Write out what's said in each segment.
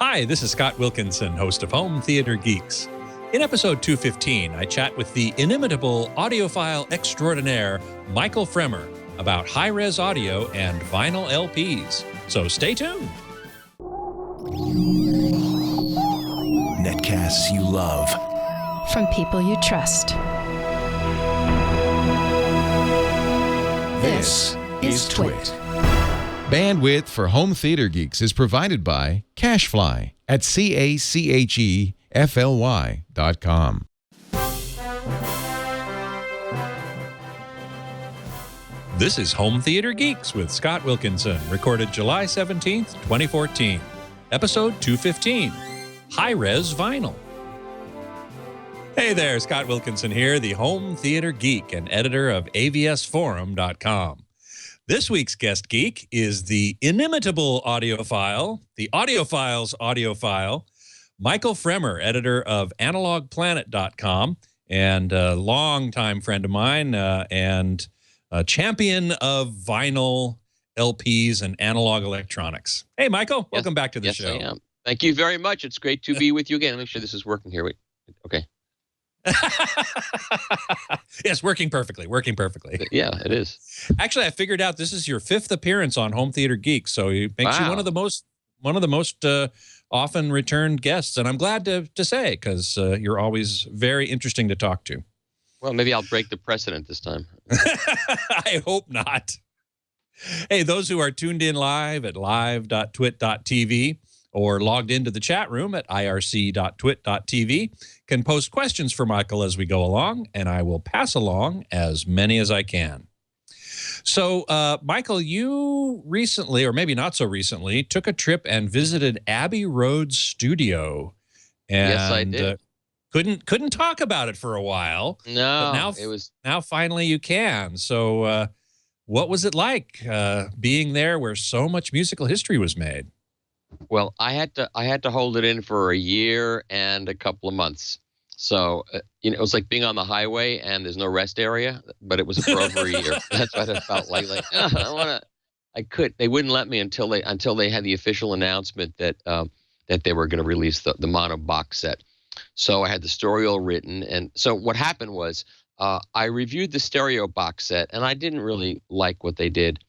Hi, this is Scott Wilkinson, host of Home Theater Geeks. In episode 215, I chat with the inimitable audiophile extraordinaire, Michael Fremer, about high-res audio and vinyl LPs. So stay tuned. Netcasts you love. From people you trust. This is Twit. Bandwidth for Home Theater Geeks is provided by CacheFly at CacheFly.com. This is Home Theater Geeks with Scott Wilkinson, recorded July 17th, 2014. Episode 215, High-Res Vinyl. Hey there, Scott Wilkinson here, the Home Theater Geek and editor of avsforum.com. This week's guest geek is the inimitable audiophile, the audiophile's audiophile, Michael Fremer, editor of analogplanet.com and a longtime friend of mine and a champion of vinyl LPs and analog electronics. Hey, Michael, welcome back to the show. Yes, I am. Thank you very much. It's great to be with you again. Make sure this is working here. Wait. Okay. Yes, working perfectly. Yeah, it is. Actually, I figured out this is your 5th appearance on Home Theater Geek, so it makes you one of the most often returned guests, and I'm glad to say, because you're always very interesting to talk to. Well, maybe I'll break the precedent this time. I hope not. Hey, those who are tuned in live at live.twit.tv or logged into the chat room at irc.twit.tv can post questions for Michael as we go along, and I will pass along as many as I can. So, Michael, you recently, or maybe not so recently, took a trip and visited Abbey Road's studio. And, yes, I did. Couldn't talk about it for a while. No, but now finally you can. So, what was it like being there where so much musical history was made? Well, I had to hold it in for a year and a couple of months. So, it was like being on the highway and there's no rest area, but it was for over a year. That's what it felt like. They wouldn't let me until they had the official announcement that they were going to release the mono box set. So I had the story all written. And so what happened was I reviewed the stereo box set and I didn't really like what they did.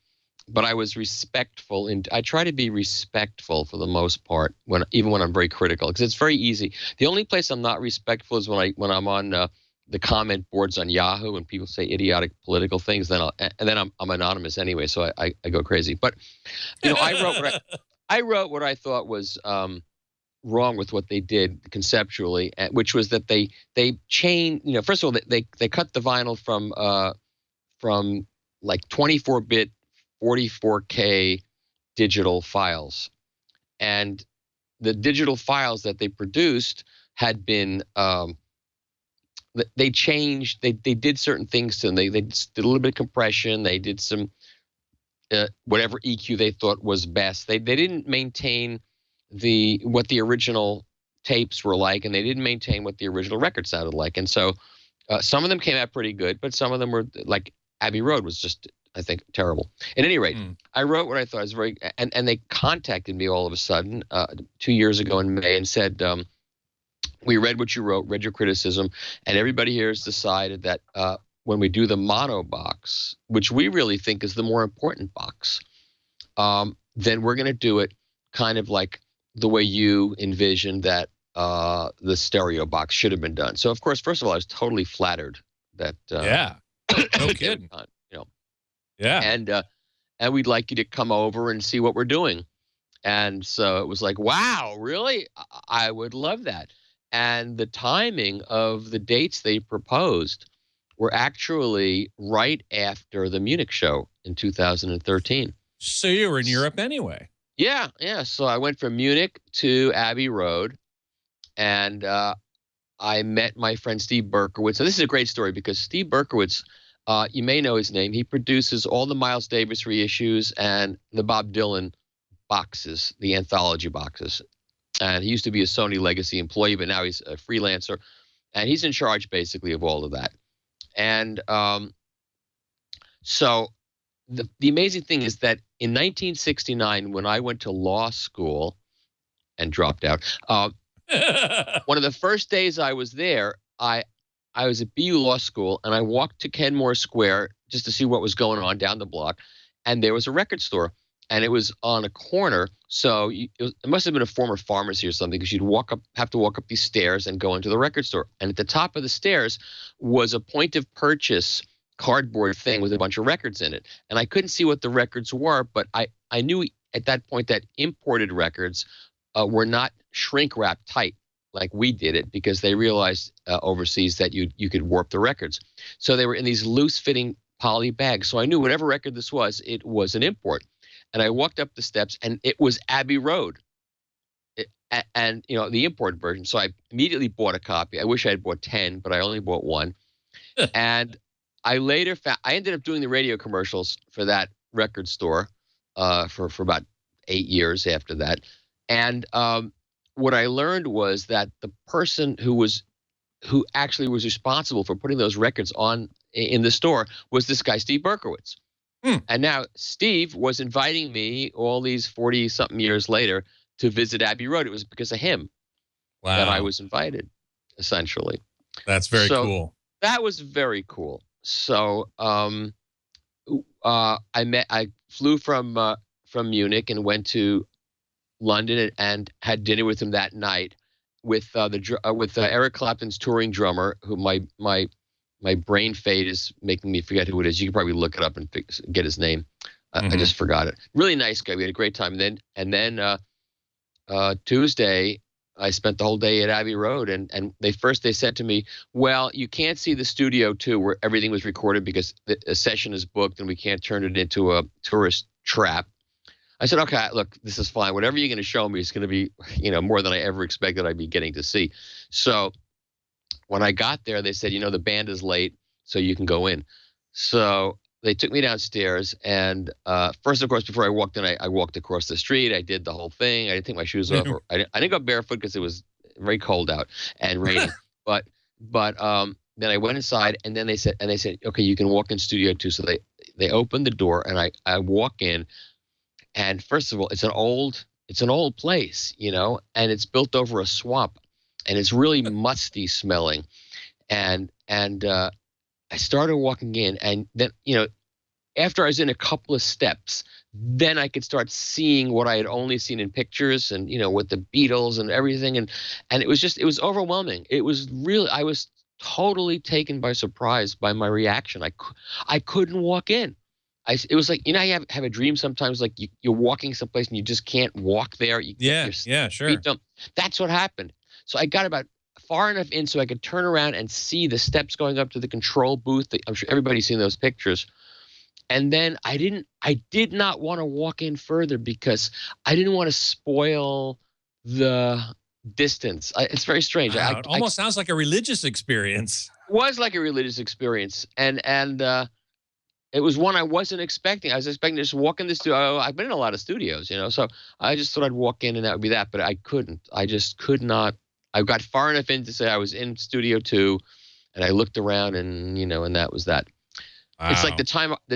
But I was respectful, and I try to be respectful for the most part, even when I'm very critical, because it's very easy. The only place I'm not respectful is when I'm on the comment boards on Yahoo and people say idiotic political things. Then I'm anonymous anyway, so I go crazy. But I wrote what I thought was wrong with what they did conceptually, which was that they changed. First of all, they cut the vinyl from like 24-bit. 44K digital files, and the digital files that they produced had been they changed. They did certain things to them. They did a little bit of compression. They did some whatever EQ they thought was best. They didn't maintain what the original tapes were like, and they didn't maintain what the original record sounded like. And so some of them came out pretty good, but some of them were like Abbey Road was just, I think, terrible. At any rate, I wrote what I thought was very, and they contacted me all of a sudden 2 years ago in May and said, we read what you wrote, read your criticism, and everybody here has decided that when we do the mono box, which we really think is the more important box, then we're going to do it kind of like the way you envisioned that the stereo box should have been done. So, of course, first of all, I was totally flattered that yeah, no kidding. Yeah, and we'd like you to come over and see what we're doing. And so it was like, wow, really? I would love that. And the timing of the dates they proposed were actually right after the Munich show in 2013. So you were in Europe anyway. Yeah. So I went from Munich to Abbey Road, and I met my friend Steve Berkowitz. So this is a great story because Steve Berkowitz, you may know his name. He produces all the Miles Davis reissues and the Bob Dylan boxes, the anthology boxes. And he used to be a Sony Legacy employee, but now he's a freelancer. And he's in charge, basically, of all of that. And so the amazing thing is that in 1969, when I went to law school, and dropped out. One of the first days I was there, I was at BU Law School, and I walked to Kenmore Square just to see what was going on down the block, and there was a record store, and it was on a corner. So it must have been a former pharmacy or something, because you'd have to walk up these stairs and go into the record store. And at the top of the stairs was a point of purchase cardboard thing with a bunch of records in it. And I couldn't see what the records were, but I knew at that point that imported records were not shrink wrapped tight like we did it, because they realized overseas that you could warp the records. So they were in these loose fitting poly bags. So I knew whatever record this was, it was an import. And I walked up the steps, and it was Abbey Road, and the import version. So I immediately bought a copy. I wish I had bought 10, but I only bought one. And I later found I ended up doing the radio commercials for that record store for about 8 years after that. And what I learned was that the person who actually was responsible for putting those records on in the store was this guy, Steve Berkowitz. And now Steve was inviting me all these 40-something years later to visit Abbey Road. It was because of him that I was invited, essentially. That's very cool. That was very cool. So I flew from Munich and went to London and had dinner with him that night with Eric Clapton's touring drummer, who my brain fade is making me forget who it is. You can probably look it up and get his name. I just forgot it. Really nice guy. We had a great time. And then Tuesday, I spent the whole day at Abbey Road. And they said to me, well, you can't see the studio too, where everything was recorded, because a session is booked and we can't turn it into a tourist trap. I said, okay, look, this is fine. Whatever you're going to show me is going to be, more than I ever expected I'd be getting to see. So when I got there, they said, the band is late, so you can go in. So they took me downstairs, and first, of course, before I walked in, I walked across the street. I did the whole thing. I didn't take my shoes off. I didn't go barefoot because it was very cold out and raining. but then I went inside, and then they said, okay, you can walk in Studio 2. So they opened the door, and I walk in, and first of all, it's an old place, and it's built over a swamp. And it's really musty smelling, and I started walking in, and then after I was in a couple of steps, then I could start seeing what I had only seen in pictures, and with the Beatles and everything, and it was overwhelming. It was really, I was totally taken by surprise by my reaction. I couldn't walk in. It was like, you have a dream sometimes, like you're walking someplace and you just can't walk there. Yeah, sure. That's what happened. So I got about far enough in so I could turn around and see the steps going up to the control booth. I'm sure everybody's seen those pictures. And then I did not want to walk in further because I didn't want to spoil the distance. It's very strange. Wow, it almost sounds like a religious experience. It was like a religious experience. And it was one I wasn't expecting. I was expecting to just walk in the studio. I've been in a lot of studios, so I just thought I'd walk in and that would be that. But I couldn't. I just could not. I got far enough in to say I was in Studio 2, and I looked around, and and that was that. Wow. It's like the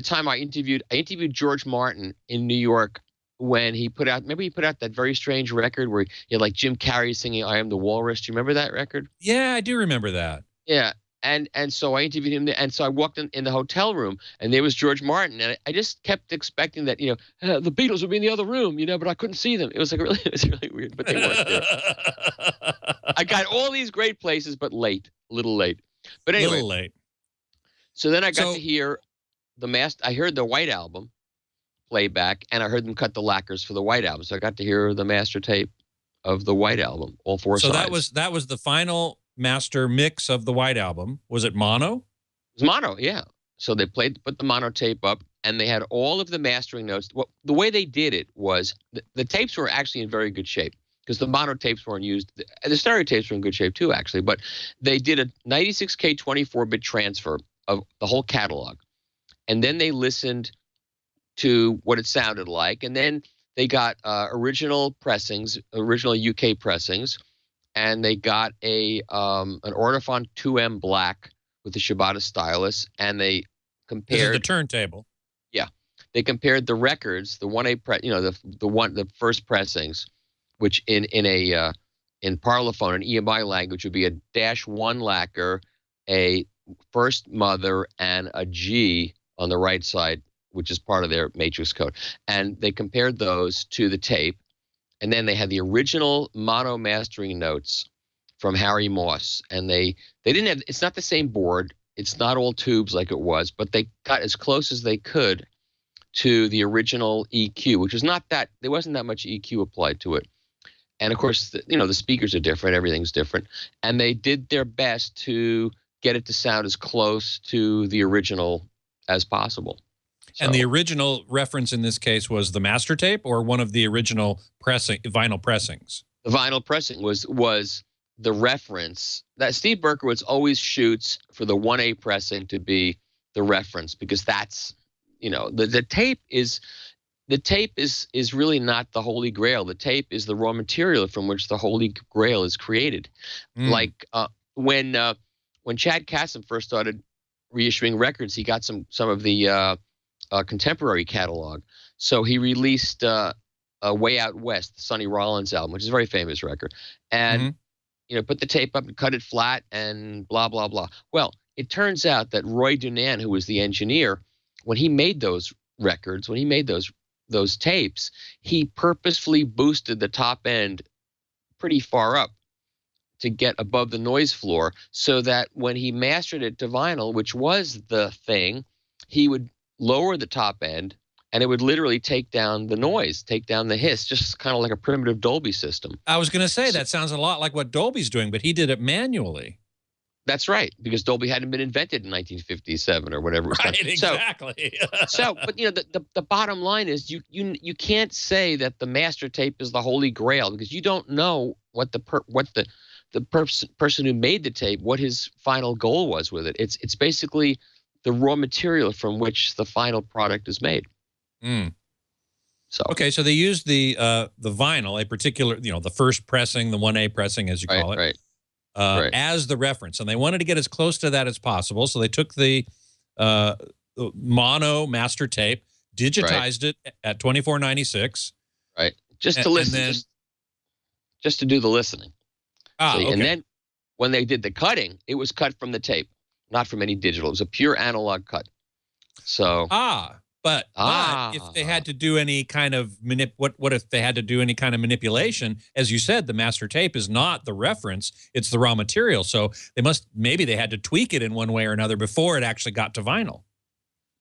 time I interviewed George Martin in New York when he put out that very strange record where like Jim Carrey singing "I Am the Walrus." Do you remember that record? Yeah, I do remember that. Yeah. And so I interviewed him, and so I walked in the hotel room, and there was George Martin, and I just kept expecting that the Beatles would be in the other room, but I couldn't see them. It was really weird, but they weren't there. I got all these great places, but a little late. But anyway, little late. So then I got to hear I heard the White Album playback, and I heard them cut the lacquers for the White Album. So I got to hear the master tape of the White Album, all four sides. So that was the final master mix of the White Album. Was it mono? It was mono, yeah. So they put the mono tape up, and they had all of the mastering notes. Well, the way they did it was the tapes were actually in very good shape because the mono tapes weren't used. The stereo tapes were in good shape too, actually. But they did a 96K 24-bit transfer of the whole catalog, and then they listened to what it sounded like, and then they got original UK pressings. And they got an Ornifon 2M black with the Shibata stylus, and they compared. This is the turntable. Yeah, they compared the records, the 1A the first pressings, which in parlophone and EMI language would be a -1 lacquer, a first mother, and a G on the right side, which is part of their matrix code. And they compared those to the tape, and then they had the original mono mastering notes from Harry Moss, and they didn't have, it's not the same board, it's not all tubes like it was, but they got as close as they could to the original EQ, which was not that, there wasn't that much EQ applied to it. And of course, the speakers are different, everything's different, and they did their best to get it to sound as close to the original as possible. And the original reference in this case was the master tape, or one of the original vinyl pressings? The vinyl pressing was the reference. That Steve Berkowitz always shoots for the 1A pressing to be the reference, because that's, the tape is really not the Holy Grail. The tape is the raw material from which the Holy Grail is created. Like when Chad Kasem first started reissuing records, he got some of the contemporary catalog. So he released Way Out West, the Sonny Rollins album, which is a very famous record, and put the tape up and cut it flat and blah blah blah. Well, it turns out that Roy Dunan, who was the engineer, when he made those records, when he made those tapes, he purposefully boosted the top end pretty far up to get above the noise floor, so that when he mastered it to vinyl, which was the thing, he would lower the top end, and it would literally take down the noise, take down the hiss, just kind of like a primitive Dolby system. I was going to say, that sounds a lot like what Dolby's doing, but he did it manually. That's right, because Dolby hadn't been invented in 1957 or whatever it was. Right, exactly. But the bottom line is you can't say that the master tape is the Holy Grail, because you don't know what the person who made the tape, what his final goal was with it. It's basically the raw material from which the final product is made. So okay, so they used the vinyl, a particular, the first pressing, the 1A pressing, as you call it, right. As the reference, and they wanted to get as close to that as possible. So they took the mono master tape, digitized it at 2496, right, just to listen, then, just to do the listening. Okay. And then when they did the cutting, it was cut from the tape, not from any digital. It was a pure analog cut. So but if they had to do any kind of what if they had to do any kind of manipulation? As you said, the master tape is not the reference; it's the raw material. So maybe they had to tweak it in one way or another before it actually got to vinyl.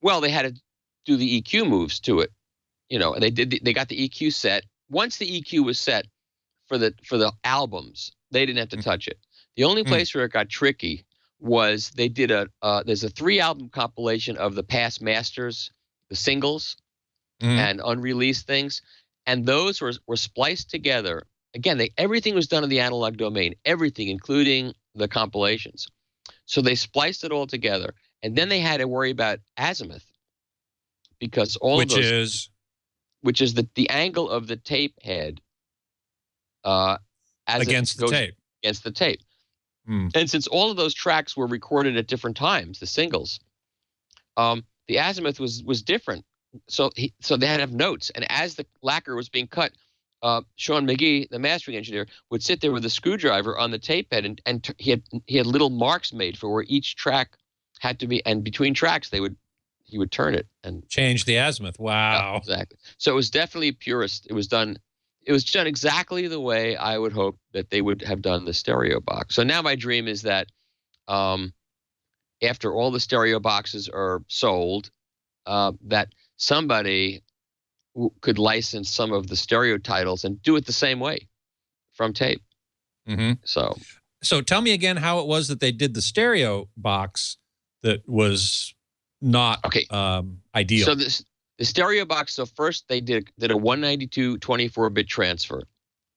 Well, they had to do the EQ moves to it, and they got the EQ set. Once the EQ was set for the albums, they didn't have to touch it. The only place where it got tricky was they did there's a 3-album compilation of the past masters, the singles and unreleased things, and those were spliced together. Again, everything was done in the analog domain, everything, including the compilations. So they spliced it all together, and then they had to worry about azimuth, because which is the angle of the tape head against the tape. Against the tape. And since all of those tracks were recorded at different times, the singles, the azimuth was different. So they had to have notes. And as the lacquer was being cut, Sean McGee, the mastering engineer, would sit there with a screwdriver on the tape head, and he had little marks made for where each track had to be, and between tracks he would turn it and change the azimuth. Wow. Exactly. So it was definitely purist. It was done exactly the way I would hope that they would have done the stereo box. So now my dream is that after all the stereo boxes are sold, that somebody could license some of the stereo titles and do it the same way from tape. So tell me again how it was that they did the stereo box that was not ideal. So the stereo box, so first they did a 192 24-bit transfer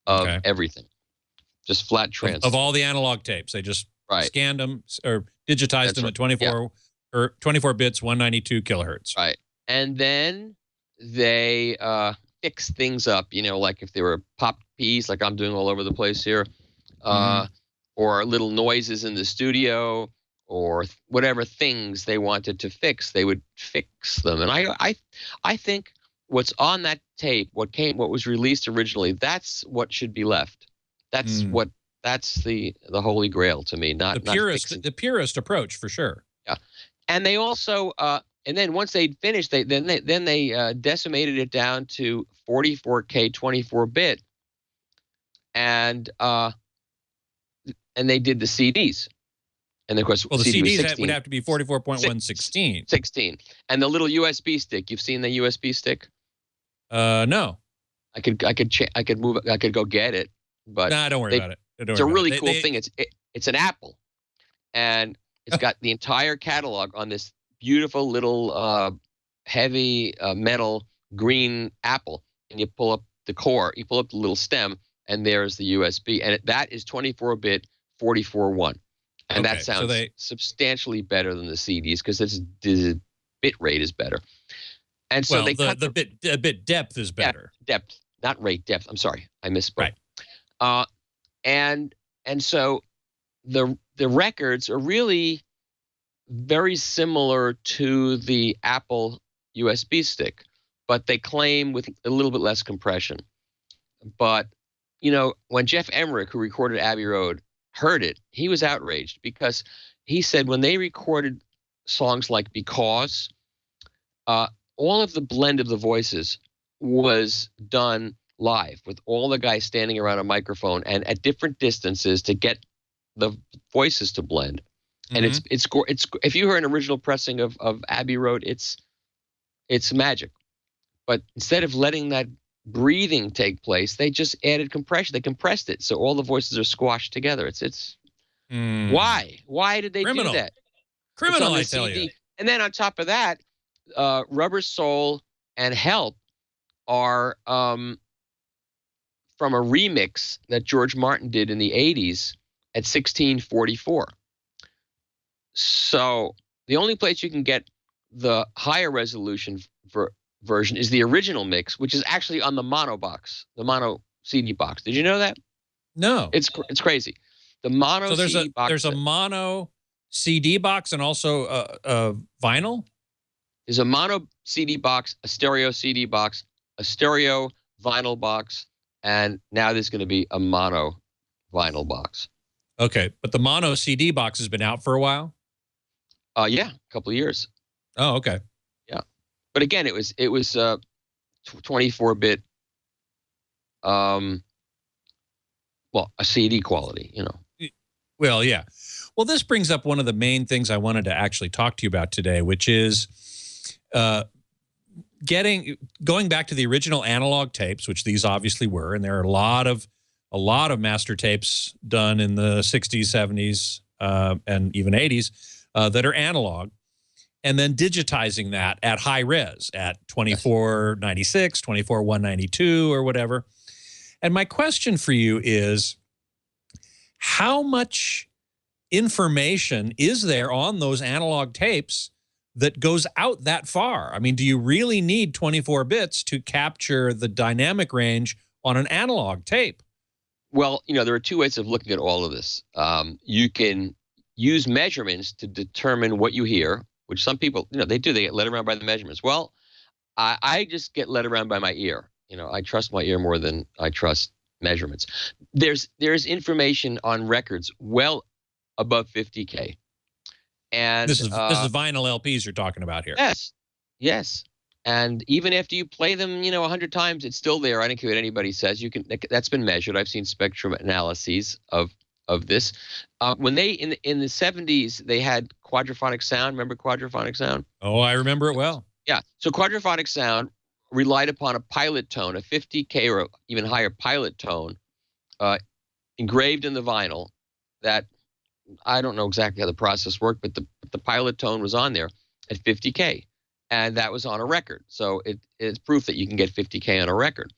of everything. Just flat transfer. Of all the analog tapes. They just scanned them or digitized them at 24 or 24 bits, 192 kilohertz. Right. And then they fixed things up, like if they were popped peas, like I'm doing all over the place here, or little noises in the studio, or whatever things they wanted to fix, they would fix them. And I think what's on that tape, what was released originally, that's what should be left. That's the holy grail to me. Not the purist approach for sure. Yeah, and they also and then once they'd finished, they decimated it down to 44K 24-bit, and they did the CDs. And of course, well, the CD CDs would have to be 44.116. 16. And the little USB stick. You've seen the USB stick? No. I could move it. I could go get it. But nah, don't worry about it. It's a really cool thing. It's an Apple, and it's got the entire catalog on this beautiful little heavy metal green Apple. And you pull up the core. You pull up the little stem, and there's the USB. And that is 24-bit 44.1. And that sounds substantially better than the CDs because the bit rate is better. And so the bit depth is better. Depth, not rate, depth. I'm sorry, I misspoke. Right. And so the records are really very similar to the Apple USB stick, but they claim with a little bit less compression. But when Jeff Emmerich, who recorded Abbey Road, heard it, he was outraged because he said when they recorded songs like Because, all of the blend of the voices was done live with all the guys standing around a microphone and at different distances to get the voices to blend. And it's if you hear an original pressing of Abbey Road, it's magic. But instead of letting that breathing take place, they just added compression. They compressed it, so all the voices are squashed together. It's why did they do that? Criminal, I tell you. And then on top of that, Rubber Soul and Help are from a remix that George Martin did in the 80s at 1644. So the only place you can get the higher resolution version is the original mix, which is actually on the mono box, the mono CD box. Did you know that? No. It's crazy. The mono CD box. There's a mono CD box and also a vinyl? There's a mono CD box, a stereo CD box, a stereo vinyl box, and now there's going to be a mono vinyl box. Okay, but the mono CD box has been out for a while? Yeah, a couple of years. Oh, okay. Yeah. But again, it was 24-bit, a CD quality, Well, yeah. Well, this brings up one of the main things I wanted to actually talk to you about today, which is going back to the original analog tapes, which these obviously were, and there are a lot of master tapes done in the 60s, 70s, and even 80s that are analog. And then digitizing that at high res at 2496, 24192 or whatever. And my question for you is, how much information is there on those analog tapes that goes out that far? I mean, do you really need 24 bits to capture the dynamic range on an analog tape? Well, there are two ways of looking at all of this. You can use measurements to determine what you hear, which some people, they get led around by the measurements. Well, I just get led around by my ear. I trust my ear more than I trust measurements. There's information on records well above 50K. And this is vinyl LPs you're talking about here. Yes. And even after you play them, 100 times, it's still there. I don't care what anybody says. That's been measured. I've seen spectrum analyses of this. When they in the 70s, they had quadraphonic sound. Remember quadraphonic sound? Oh, I remember it well. Yeah. So quadraphonic sound relied upon a pilot tone, a 50K or even higher pilot tone, engraved in the vinyl. That I don't know exactly how the process worked, but the pilot tone was on there at 50K, and that was on a record. So it's proof that you can get 50K on a record.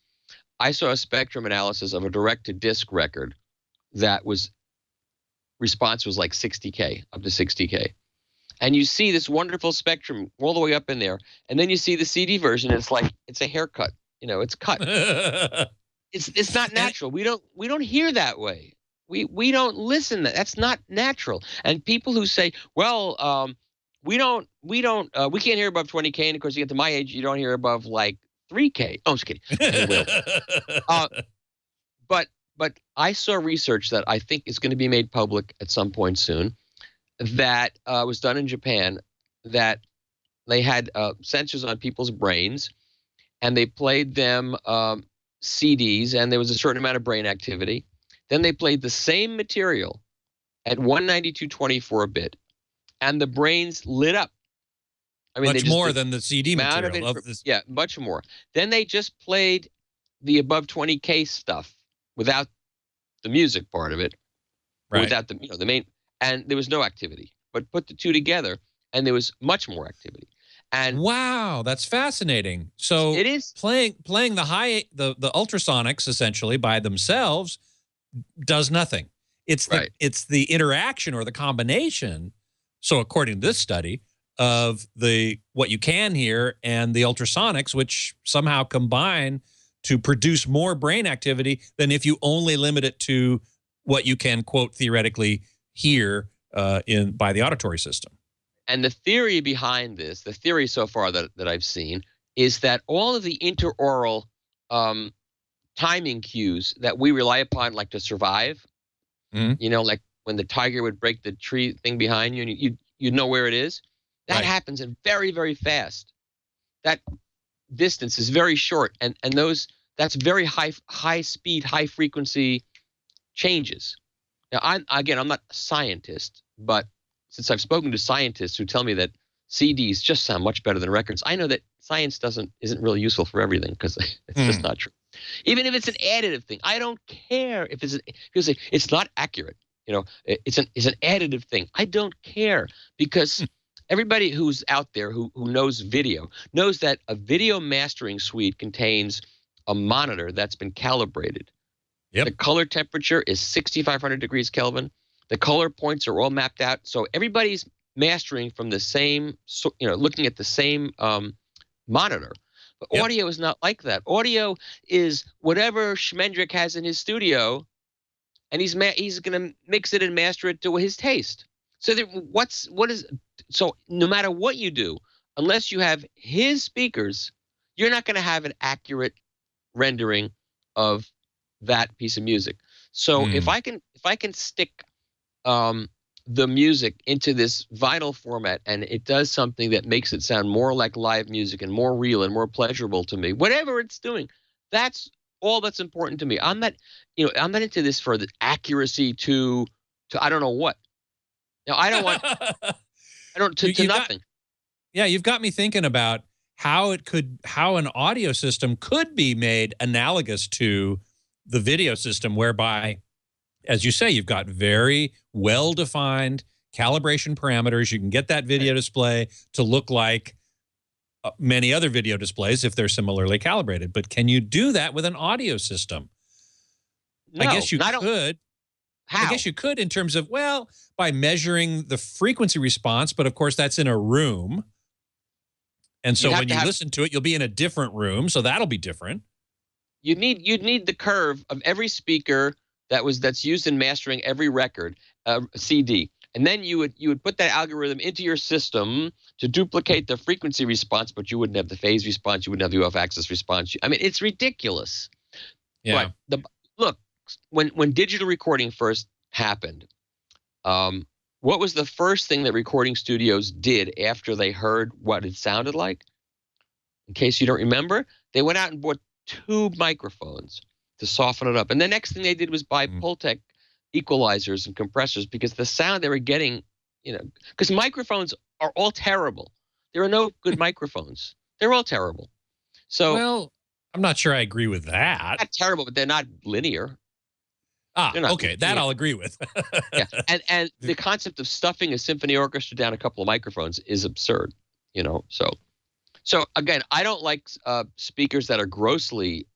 I saw a spectrum analysis of a direct-to-disc record that response was like 60K, up to 60K. And you see this wonderful spectrum all the way up in there. And then you see the CD version, and it's like, it's a haircut. It's cut. It's not natural. We don't hear that way. We don't listen. That's not natural. And people who say, well, we can't hear above 20K. And of course, you get to my age, you don't hear above like 3K. Oh, I'm just kidding. It will. But I saw research that I think is going to be made public at some point soon that was done in Japan, that they had sensors on people's brains, and they played them CDs, and there was a certain amount of brain activity. Then they played the same material at 192.24 a bit, and the brains lit up. I mean, much more than the CD material of this. Yeah, much more. Then they just played the above 20K stuff without the music part of it, Right. without the the main, and there was no activity. But put the two together, and there was much more activity. And wow, that's fascinating. So it is playing the ultrasonics essentially by themselves does nothing. It's the interaction or the combination. So according to this study of what you can hear and the ultrasonics, which somehow combine to produce more brain activity than if you only limit it to what you can, quote, theoretically hear by the auditory system. And the theory behind this, the theory so far that I've seen, is that all of the interaural timing cues that we rely upon, like to survive, like when the tiger would break the tree thing behind you and you'd know where it is, that happens in very, very fast. That distance is very short, and that's very high speed, high frequency changes. Now, I'm not a scientist, but since I've spoken to scientists who tell me that CDs just sound much better than records, I know that science isn't really useful for everything, because it's just not true. Even if it's an additive thing, I don't care if it's not accurate. It's an additive thing. I don't care, because everybody who's out there who knows video knows that a video mastering suite contains a monitor that's been calibrated. Yep. The color temperature is 6,500 degrees Kelvin. The color points are all mapped out. So everybody's mastering from the same, looking at the same monitor. But audio is not like that. Audio is whatever Schmendrick has in his studio, and he's going to mix it and master it to his taste. So so no matter what you do, unless you have his speakers, you're not going to have an accurate rendering of that piece of music. So if I can stick the music into this vinyl format, and it does something that makes it sound more like live music and more real and more pleasurable to me, whatever it's doing, that's all that's important to me. I'm not into this for the accuracy to I don't know what. Now, I don't want to nothing. You've got me thinking about how an audio system could be made analogous to the video system, whereby, as you say, you've got very well-defined calibration parameters. You can get that video display to look like many other video displays if they're similarly calibrated. But can you do that with an audio system? No, I guess you could. How? I guess you could, in terms of, by measuring the frequency response, but of course that's in a room. And so when you listen to it, you'll be in a different room, so that'll be different. You'd need the curve of every speaker that's used in mastering every record, CD. And then you would put that algorithm into your system to duplicate the frequency response, but you wouldn't have the phase response, you wouldn't have the off-axis response. I mean, it's ridiculous. Yeah. But look, when digital recording first happened, what was the first thing that recording studios did after they heard what it sounded like? In case you don't remember, they went out and bought tube microphones to soften it up. And the next thing they did was buy Pultec equalizers and compressors, because the sound they were getting, because microphones are all terrible. There are no good microphones. They're all terrible. So, well, I'm not sure I agree with that. Not terrible, but they're not linear. Okay, that I'll agree with. Yeah, and the concept of stuffing a symphony orchestra down a couple of microphones is absurd, So again, I don't like speakers that are grossly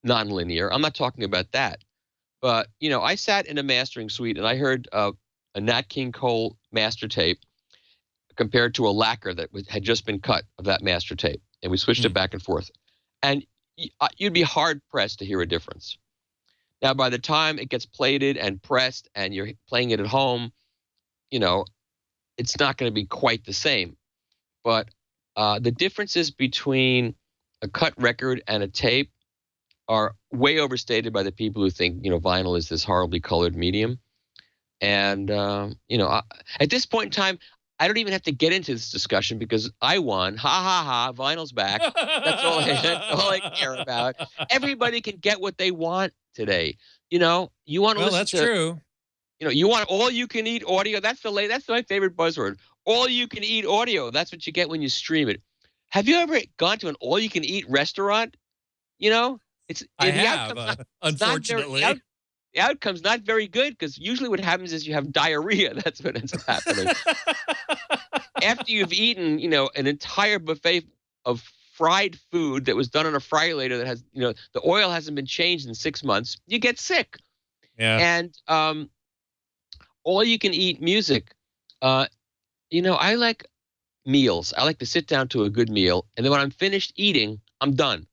nonlinear. I'm not talking about that. But, I sat in a mastering suite and I heard a Nat King Cole master tape compared to a lacquer that had just been cut of that master tape. And we switched it back and forth. And you'd be hard-pressed to hear a difference. Now, by the time it gets plated and pressed and you're playing it at home, it's not going to be quite the same. But the differences between a cut record and a tape are way overstated by the people who think, vinyl is this horribly colored medium. And, at this point in time, I don't even have to get into this discussion because I won. Ha, ha, ha. Vinyl's back. That's all I care about. Everybody can get what they want today. You want to Well, listen that's to, true. you want all you can eat audio. That's my favorite buzzword. All you can eat audio. That's what you get when you stream it. Have you ever gone to an all you can eat restaurant? I have, unfortunately. The outcome's not very good because usually what happens is you have diarrhea. That's what ends up happening. After you've eaten, an entire buffet of fried food that was done on a fryolator that has, the oil hasn't been changed in 6 months, you get sick. Yeah. And all you can eat music. I like meals. I like to sit down to a good meal. And then when I'm finished eating, I'm done.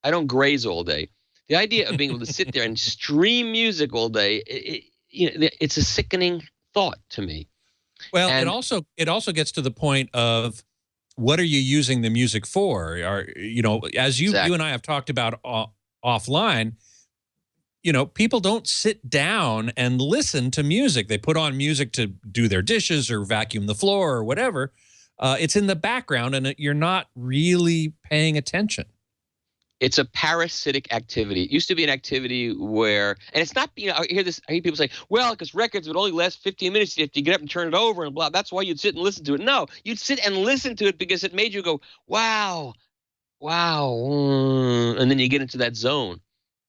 I don't graze all day. The idea of being able to sit there and stream music all day, it's a sickening thought to me. Well, it also gets to the point of what are you using the music for? As you and I have talked about offline, people don't sit down and listen to music. They put on music to do their dishes or vacuum the floor or whatever. It's in the background and you're not really paying attention. It's a parasitic activity. It used to be an activity where, and it's not, I hear people say, well, because records would only last 15 minutes. You have to get up and turn it over and blah. That's why you'd sit and listen to it. No, you'd sit and listen to it because it made you go, wow. And then you get into that zone.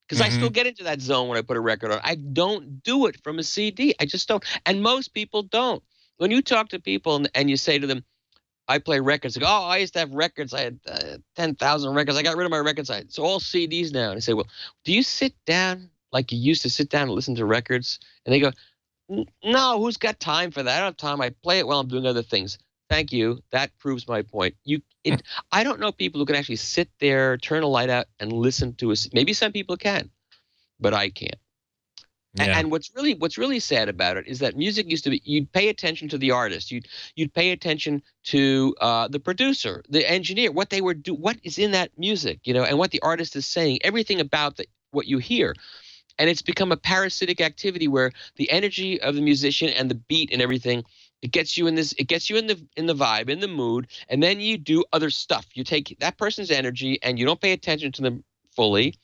Because I still get into that zone when I put a record on. I don't do it from a CD. I just don't. And most people don't. When you talk to people and you say to them, I play records. They go, oh, I used to have records. I had 10,000 records. I got rid of my records. It's all CDs now. And I say, well, do you sit down like you used to sit down and listen to records? And they go, no, who's got time for that? I don't have time. I play it while I'm doing other things. Thank you. That proves my point. I don't know people who can actually sit there, turn a light out, and listen to us. Maybe some people can, but I can't. Yeah. And what's really sad about it is that music used to be, you'd pay attention to the artist, you'd pay attention to the producer, the engineer, what they were what is in that music, and what the artist is saying, everything about what you hear. And it's become a parasitic activity where the energy of the musician and the beat and everything, it gets you in the vibe, in the mood, and then you do other stuff. You take that person's energy and you don't pay attention to them fully,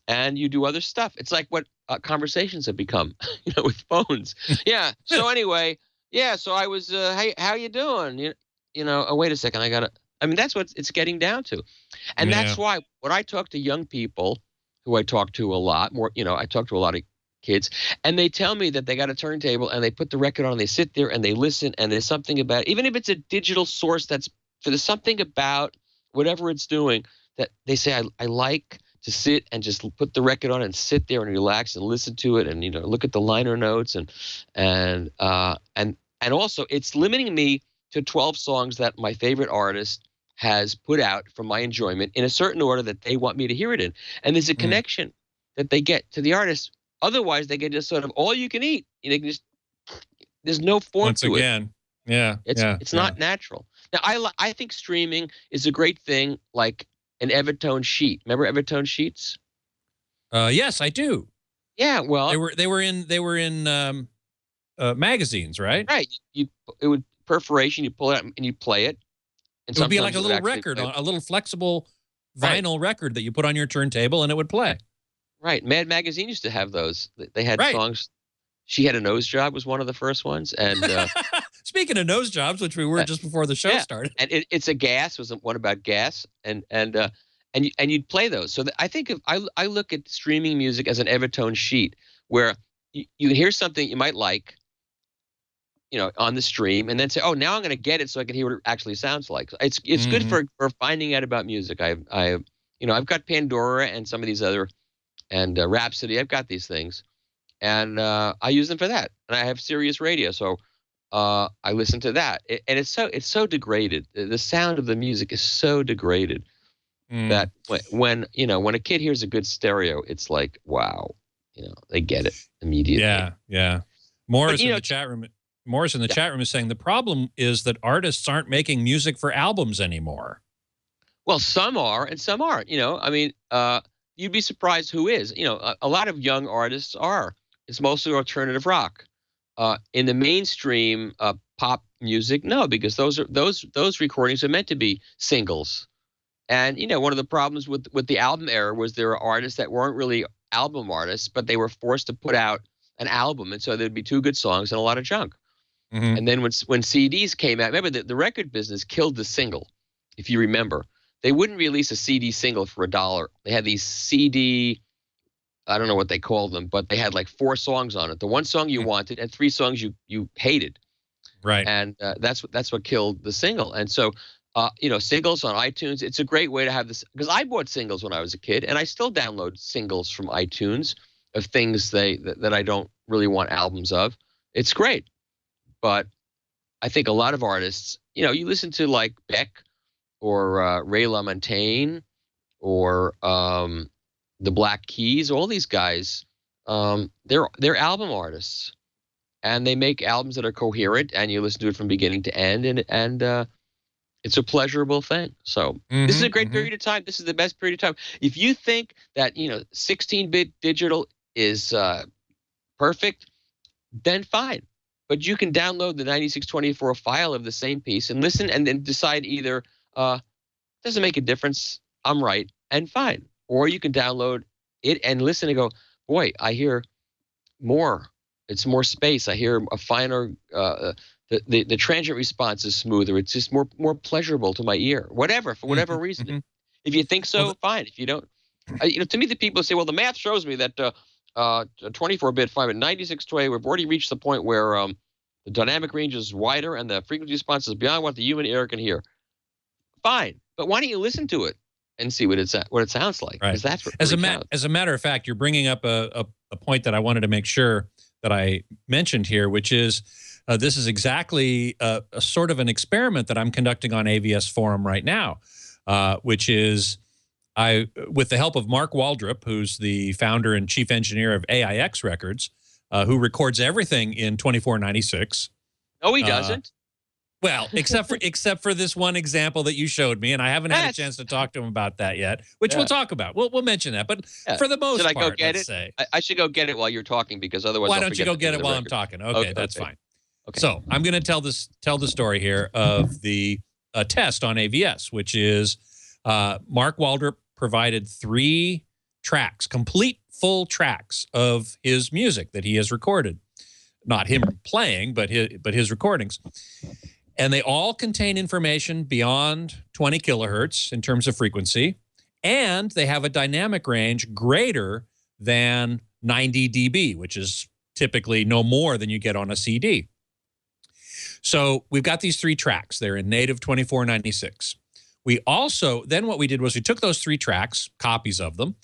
and you do other stuff. It's like what conversations have become, with phones. Yeah. So anyway, so I was, hey, how you doing? Oh, wait a second. That's what it's getting down to. And that's why when I talk to young people who I talk to a lot more, I talk to a lot of kids, and they tell me that they got a turntable and they put the record on and they sit there and they listen, and there's something about, even if it's a digital source, there's something about whatever it's doing that they say, I like to sit and just put the record on and sit there and relax and listen to it and look at the liner notes and also it's limiting me to 12 songs that my favorite artist has put out for my enjoyment in a certain order that they want me to hear it in, and there's a connection that they get to the artist. Otherwise, they get just sort of all you can eat. There's no form to it. Once again, it's not natural. Now I think streaming is a great thing, like an Evertone sheet. Remember Evertone sheets? Yes, I do. Yeah, well, they were in magazines, right? Right. It would perforation. You pull it out and you play it. And it would be like a little record, a little flexible vinyl record that you put on your turntable, and it would play. Right. Mad Magazine used to have those. They had songs. She Had a Nose Job was one of the first ones, and speaking of nose jobs, which we were just before the show started, and it's a gas was one about gas, and you'd play those. So I think I look at streaming music as an Evertone sheet where you hear something you might like, on the stream, and then say, oh, now I'm going to get it so I can hear what it actually sounds like. It's good for finding out about music. I've got Pandora and some of these other, and Rhapsody. I've got these things. And I use them for that. And I have Sirius Radio, so I listen to that. And it's so degraded. The sound of the music is so degraded that when a kid hears a good stereo, it's like, wow, they get it immediately. Yeah. Morris in the chat room is saying the problem is that artists aren't making music for albums anymore. Well, some are and some aren't. I mean, you'd be surprised who is. A lot of young artists are. It's mostly alternative rock. In the mainstream pop music, no, because those recordings are meant to be singles. And one of the problems with the album era was there were artists that weren't really album artists, but they were forced to put out an album, and so there'd be 2 good songs and a lot of junk. Mm-hmm. And then when CDs came out, remember the record business killed the single, if you remember. They wouldn't release a CD single for $1. They had these CD, I don't know what they called them, but they had like 4 songs on it. The one song you wanted and 3 songs you hated. Right. And that's what killed the single. And so, singles on iTunes, it's a great way to have this, because I bought singles when I was a kid, and I still download singles from iTunes of things that I don't really want albums of. It's great. But I think a lot of artists, you listen to like Beck or Ray LaMontagne or the Black Keys, all these guys, they're album artists, and they make albums that are coherent, and you listen to it from beginning to end, and it's a pleasurable thing. So this is a great period of time. This is the best period of time. If you think that 16-bit digital is perfect, then fine. But you can download the 9624 file of the same piece and listen, and then decide either doesn't make a difference, I'm right, and fine. Or you can download it and listen and go, boy, I hear more. It's more space. I hear a finer, the transient response is smoother. It's just more pleasurable to my ear. Whatever, for whatever reason. If you think so, fine. If you don't, to me, the people say, well, the math shows me that 24-bit, 5 and 9620, we've already reached the point where the dynamic range is wider and the frequency response is beyond what the human ear can hear. Fine, but why don't you listen to it and see what it sounds like? Right. Because that's what as a matter of fact, you're bringing up a point that I wanted to make sure that I mentioned here, which is this is exactly a sort of an experiment that I'm conducting on AVS Forum right now, which is with the help of Mark Waldrop, who's the founder and chief engineer of AIX Records, who records everything in 2496. No, he doesn't. Well, except for this one example that you showed me, and I haven't had a chance to talk to him about that yet, which we'll talk about. We'll mention that, but for the most part, should I go get let's it? say. I should go get it while you're talking, because otherwise Why don't you go get it while I'm talking? Okay, that's fine. Okay. So I'm going to tell the story here of the test on AVS, which is Mark Waldrop provided 3 tracks, complete full tracks of his music that he has recorded. Not him playing, but his recordings. And they all contain information beyond 20 kilohertz in terms of frequency, and they have a dynamic range greater than 90 dB, which is typically no more than you get on a CD. So we've got these 3 tracks. They're in native 2496. We also, then what we did was we took those 3 tracks, copies of them,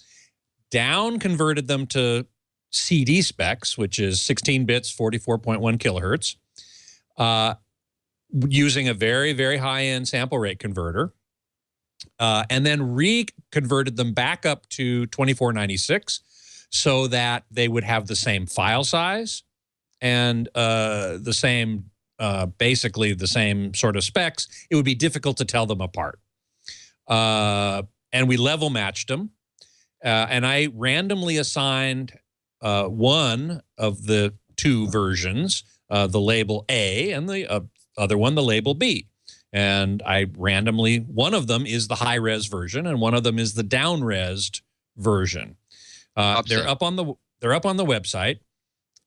converted them to CD specs, which is 16 bits, 44.1 kilohertz, using a very, very high-end sample rate converter, and then reconverted them back up to 2496 so that they would have the same file size and the same, basically the same sort of specs. It would be difficult to tell them apart. And we level matched them, and I randomly assigned one of the 2 versions, the label A, and the other one, the label B. And I randomly, one of them is the high-res version, and one of them is the down-resed version. They're up on the website,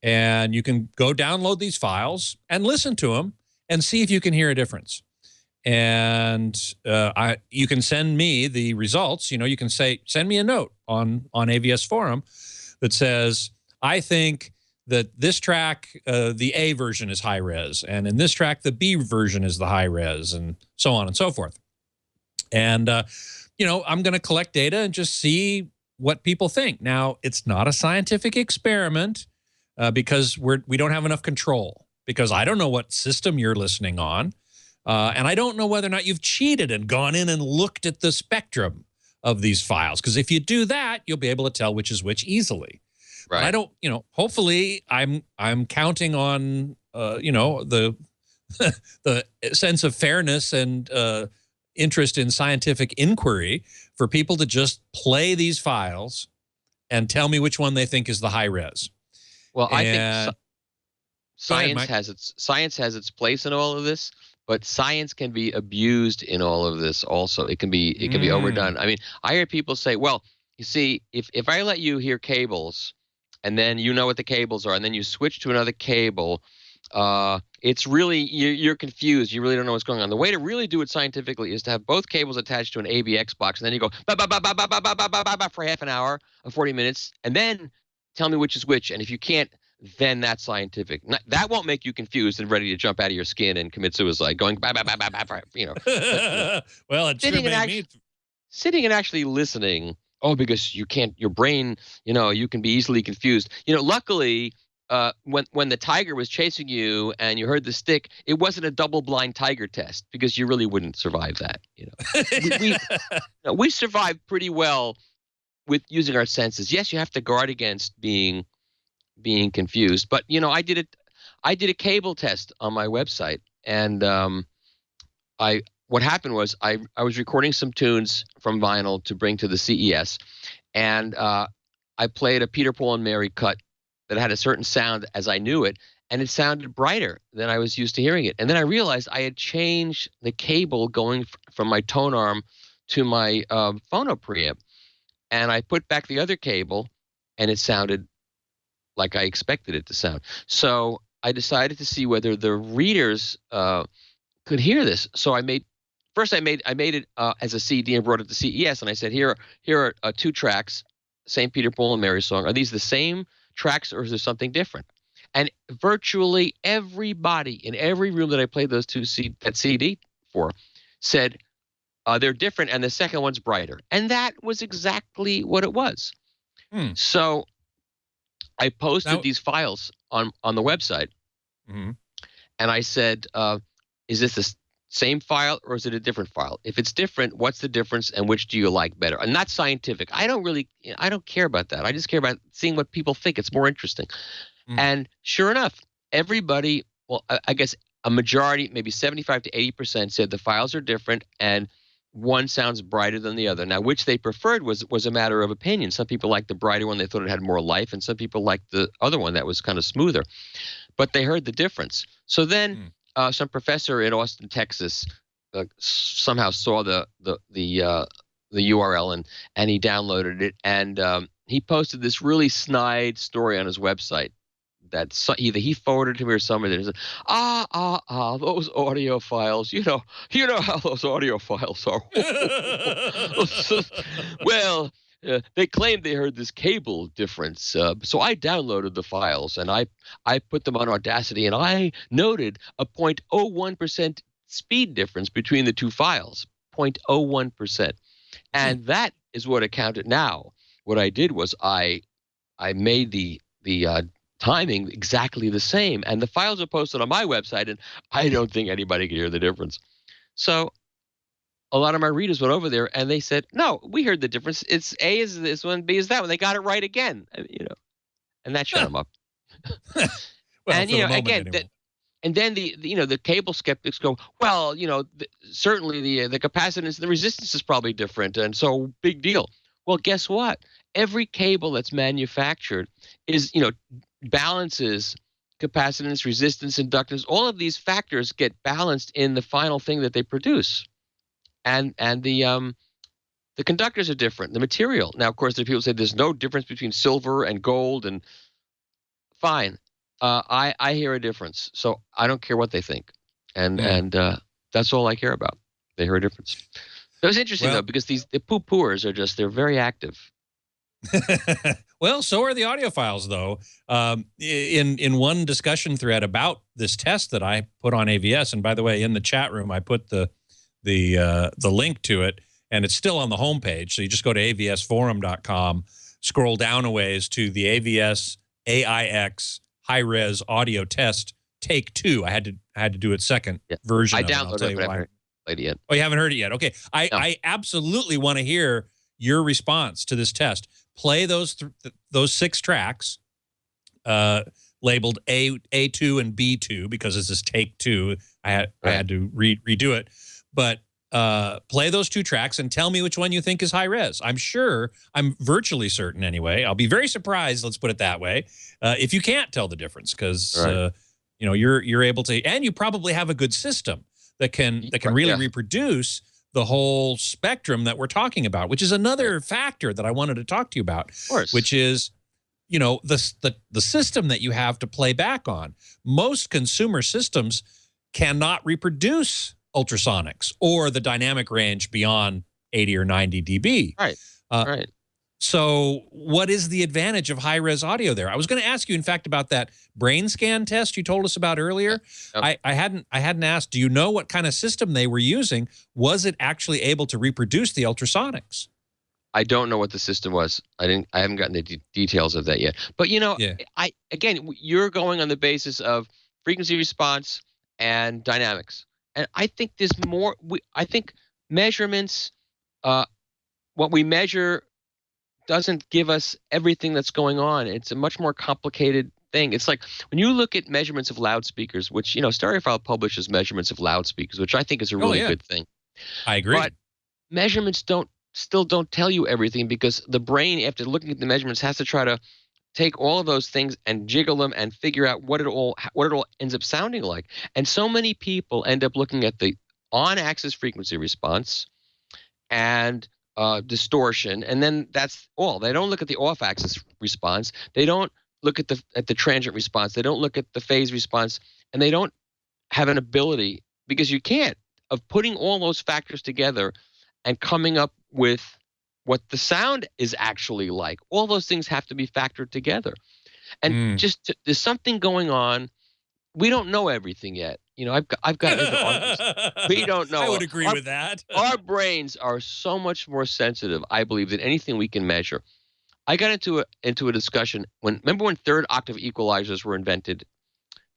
and you can go download these files and listen to them and see if you can hear a difference. And you can send me the results. You can send me a note on AVS Forum that says, I think that this track, the A version is high res, and in this track, the B version is the high res, and so on and so forth. And, I'm going to collect data and just see what people think. Now, it's not a scientific experiment because we don't have enough control, because I don't know what system you're listening on. And I don't know whether or not you've cheated and gone in and looked at the spectrum of these files, because if you do that, you'll be able to tell which is which easily. Right. But I don't, hopefully I'm counting on, the the sense of fairness and interest in scientific inquiry for people to just play these files and tell me which one they think is the high res. Well, I think Science has its place in all of this, but science can be abused in all of this also. It can be overdone. I mean, I hear people say, well, you see, if I let you hear cables and then you know what the cables are and then you switch to another cable, it's really, you're confused. You really don't know what's going on. The way to really do it scientifically is to have both cables attached to an AVX box, and then you go for half an hour or 40 minutes, and then tell me which is which. And if you can't, then that's scientific. That won't make you confused and ready to jump out of your skin and commit suicide, going you know. Well, it sure made me. Sitting and actually listening. Oh, because you can't. Your brain, you know, you can be easily confused. You know, luckily, when the tiger was chasing you and you heard the stick, it wasn't a double-blind tiger test because you really wouldn't survive that. You know, we survived pretty well with using our senses. Yes, you have to guard against being confused. But you know, I did a cable test on my website, and what happened was I was recording some tunes from vinyl to bring to the CES, and I played a Peter, Paul, and Mary cut that had a certain sound as I knew it, and it sounded brighter than I was used to hearing it. And then I realized I had changed the cable going from my tone arm to my phono preamp, and I put back the other cable, and it sounded like I expected it to sound. So I decided to see whether the readers could hear this. So I made it as a CD and brought it to CES, and I said, here are 2 tracks, same Peter, Paul, and Mary song. Are these the same tracks, or is there something different? And virtually everybody in every room that I played that CD for said they're different, and the second one's brighter. And that was exactly what it was. So I posted these files on the website, and I said, is this the same file or is it a different file? If it's different, what's the difference, and which do you like better? And not scientific. I don't care about that. I just care about seeing what people think. It's more interesting. And sure enough, everybody, well, I guess a majority, maybe 75 to 80% said the files are different and one sounds brighter than the other. Now, which they preferred was a matter of opinion. Some people liked the brighter one. They thought it had more life, and some people liked the other one that was kind of smoother. But they heard the difference. So then some professor in Austin, Texas, somehow saw the URL and he downloaded it, and he posted this really snide story on his website that either he forwarded to me or somebody that said, those audio files, you know how those audio files are. Well, they claimed they heard this cable difference, so I downloaded the files and I put them on Audacity, and I noted a 0.01% speed difference between the 2 files, 0.01%, and that is what accounted. Now, what I did was I made the timing exactly the same, and the files are posted on my website, and I don't think anybody can hear the difference. So a lot of my readers went over there and they said, no, we heard the difference. It's A is this one, B is that one. They got it right again, and that shut them up. Well, and again, anyway. And then the cable skeptics go, well, certainly the capacitance, the resistance is probably different, and so big deal. Well, guess what? Every cable that's manufactured is, balances capacitance, resistance, inductance. All of these factors get balanced in the final thing that they produce. And the conductors are different, the material. Now, of course, there are people who say there's no difference between silver and gold, and fine. I hear a difference, so I don't care what they think. And that's all I care about. They hear a difference. It was interesting, though, because the poo-pooers are they're very active. Well, so are the audiophiles, though. In one discussion thread about this test that I put on AVS, and by the way, in the chat room, I put the link to it, and it's still on the homepage. So you just go to avsforum.com, scroll down a ways to the AVS AIX high-res audio test take 2. I had to do it second version. I of it. downloaded it, but I haven't played it yet. Oh, you haven't heard it yet? Okay, I absolutely want to hear your response to this test. Play those 6 tracks, labeled A2 and B2 because this is take 2. I had to redo it, but play those two tracks and tell me which one you think is high res. I'm virtually certain anyway. I'll be very surprised, let's put it that way, if you can't tell the difference, because you know, you're able to, and you probably have a good system that can really reproduce the whole spectrum that we're talking about, which is another factor that I wanted to talk to you about, which is, you know, the system that you have to play back on. Most consumer systems cannot reproduce ultrasonics or the dynamic range beyond 80 or 90 dB. Right. So what is the advantage of high-res audio there? I was going to ask you, in fact, about that brain scan test you told us about earlier. I hadn't asked, do you know what kind of system they were using? Was it actually able to reproduce the ultrasonics? I don't know what the system was. I haven't gotten the details of that yet. But, you know, again, you're going on the basis of frequency response and dynamics. And I think there's more. I think measurements, what we measure doesn't give us everything that's going on. It's a much more complicated thing. It's like when you look at measurements of loudspeakers, which, you know, Stereophile publishes measurements of loudspeakers, which I think is a really good thing. I agree. But measurements still don't tell you everything, because the brain, after looking at the measurements, has to try to take all of those things and jiggle them and figure out what it all ends up sounding like. And so many people end up looking at the on-axis frequency response and distortion, and then that's all. They don't look at the off-axis response. They don't look at the transient response. They don't look at the phase response, and they don't have an ability, because you can't, of putting all those factors together and coming up with what the sound is actually like. All those things have to be factored together. And there's something going on. We don't know everything yet. You know, I've got we don't know. I would agree with that. Our brains are so much more sensitive, I believe, than anything we can measure. I got into a discussion remember when third octave equalizers were invented?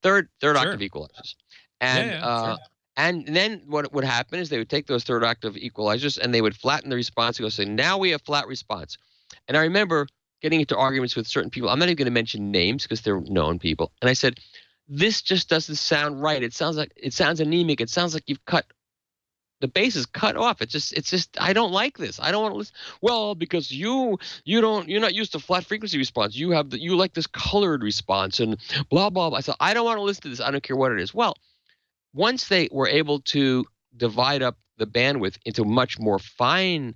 Third octave equalizers. And and then what would happen is they would take those third octave equalizers and they would flatten the response and go say, now we have flat response. And I remember getting into arguments with certain people. I'm not even going to mention names because they're known people. And I said, this just doesn't sound right. It sounds anemic. It sounds like you've cut the base is cut off. It's just I don't like this. I don't want to listen. Well, because you're not used to flat frequency response. You like this colored response and blah blah blah. I said, I don't want to listen to this. I don't care what it is. Well, once they were able to divide up the bandwidth into much more fine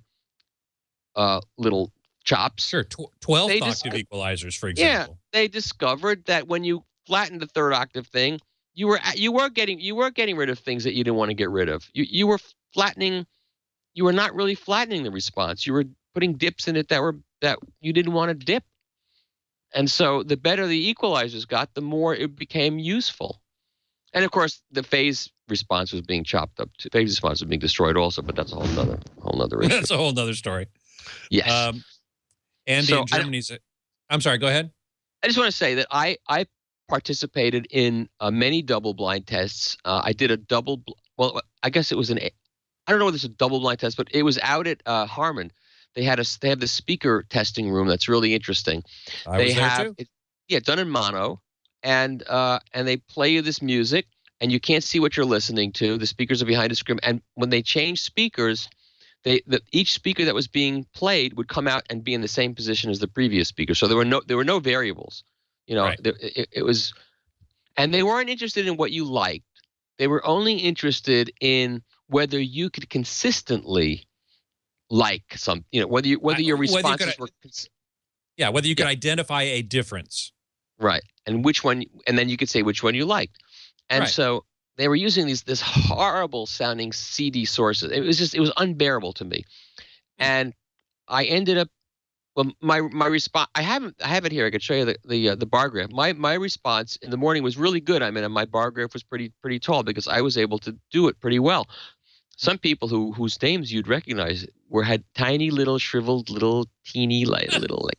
little chops. Sure, 12 octave equalizers, for example. Yeah, they discovered that when you flatten the third octave thing, you were getting rid of things that you didn't want to get rid of. You were flattening. You were not really flattening the response. You were putting dips in it that you didn't want to dip. And so the better the equalizers got, the more it became useful. And of course, the phase response was being chopped up. Phase response was being destroyed also, but that's a whole nother issue. That's a whole nother story. Yes. And so in Germany's, I'm sorry, go ahead. I just want to say that I participated in many double-blind tests. I did well, I guess it was I don't know whether it's a double-blind test, but it was out at Harman. They have the speaker testing room that's really interesting. I was there too. Yeah, done in mono. And they play you this music, and you can't see what you're listening to. The speakers are behind a screen, and when they change speakers, each speaker that was being played would come out and be in the same position as the previous speaker. So there were no variables. You know, it was, and they weren't interested in what you liked. They were only interested in whether you could consistently like some. You know, whether your responses were. Yeah, whether you could identify a difference. Right. And which one, and then you could say which one you liked. And so they were using this horrible sounding CD sources. It was unbearable to me. And I ended up, well, my response, I have it here. I could show you the bar graph. My response in the morning was really good. I mean, my bar graph was pretty tall because I was able to do it pretty well. Some people whose names you'd recognize had tiny little shriveled little teeny little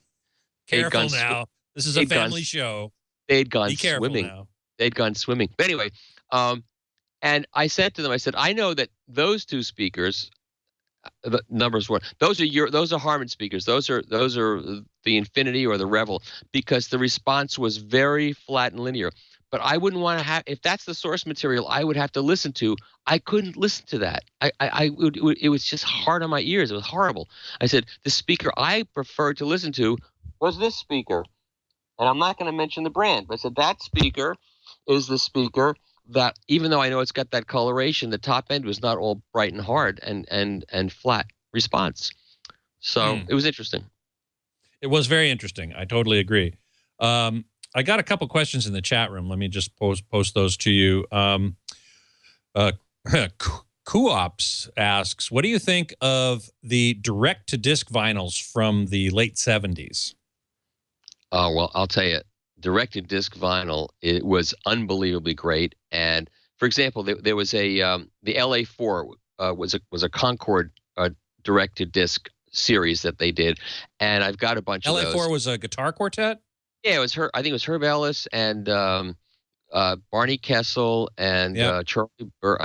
Careful now. This is a family show. They'd gone swimming. Now. They'd gone swimming. But anyway, and I said to them, I said, I know that those two speakers, the numbers were those are Harman speakers. Those are the Infinity or the Revel, because the response was very flat and linear. but I wouldn't want to have, if that's the source material I would have to listen to, I couldn't listen to that. It was just hard on my ears. It was horrible. I said, the speaker I preferred to listen to was this speaker. And I'm not going to mention the brand, but I said, that speaker is the speaker that, even though I know it's got that coloration, the top end was not all bright and hard and flat response. So it was interesting. It was very interesting. I totally agree. I got a couple questions in the chat room. Let me just post those to you. Coops asks, what do you think of the direct-to-disc vinyls from the late 70s? Well, I'll tell you, direct-to-disc vinyl, it was unbelievably great. And, for example, there was the LA4 was a Concord direct-to-disc series that they did, and I've got a bunch of those. LA4 was a guitar quartet? Yeah, it was I think it was Herb Ellis and Barney Kessel and Charlie Burr.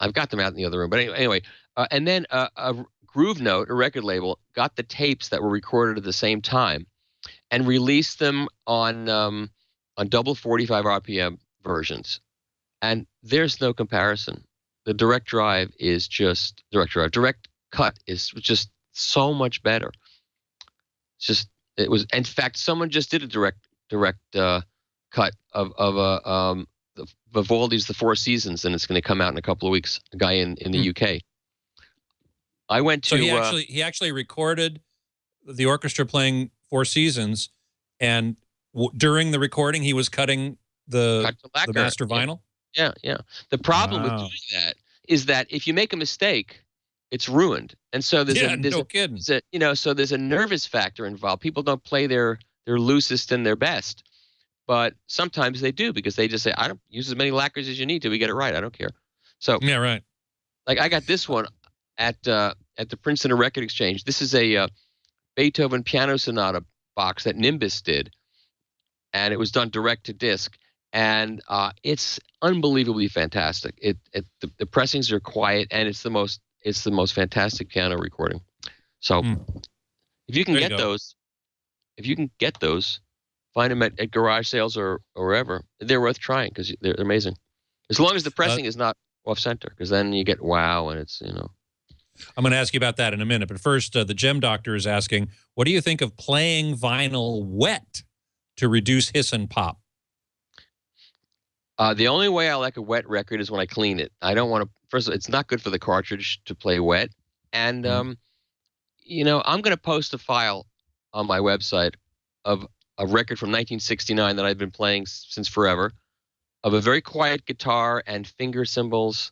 I've got them out in the other room, but anyway. And then a Groove Note, a record label, got the tapes that were recorded at the same time and released them on double 45 RPM versions. And there's no comparison. The direct cut is just so much better. It was, in fact, someone just did a direct cut of Vivaldi's The Four Seasons, and it's going to come out in a couple of weeks. A guy in the UK. I went to. So he actually recorded the orchestra playing Four Seasons, and during the recording, he was cutting the master vinyl. Yeah. The problem with doing that is that if you make a mistake, it's ruined. And so there's so there's a nervous factor involved. People don't play their loosest and their best, but sometimes they do, because they just say, I don't use as many lacquers as you need to. We get it right. I don't care. So yeah, right. Like I got this one at the Princeton Record Exchange. This is a Beethoven Piano Sonata box that Nimbus did, and it was done direct to disc, and it's unbelievably fantastic. The pressings are quiet, and it's the most fantastic piano recording. So if you can get those, find them at garage sales or wherever. They're worth trying because they're amazing. As long as the pressing is not off center, because then you get wow, and it's, I'm going to ask you about that in a minute. But first, the Gem Doctor is asking, what do you think of playing vinyl wet to reduce hiss and pop? The only way I like a wet record is when I clean it. I don't want to. First of all, it's not good for the cartridge to play wet. And, I'm going to post a file on my website of a record from 1969 that I've been playing since forever, of a very quiet guitar and finger cymbals,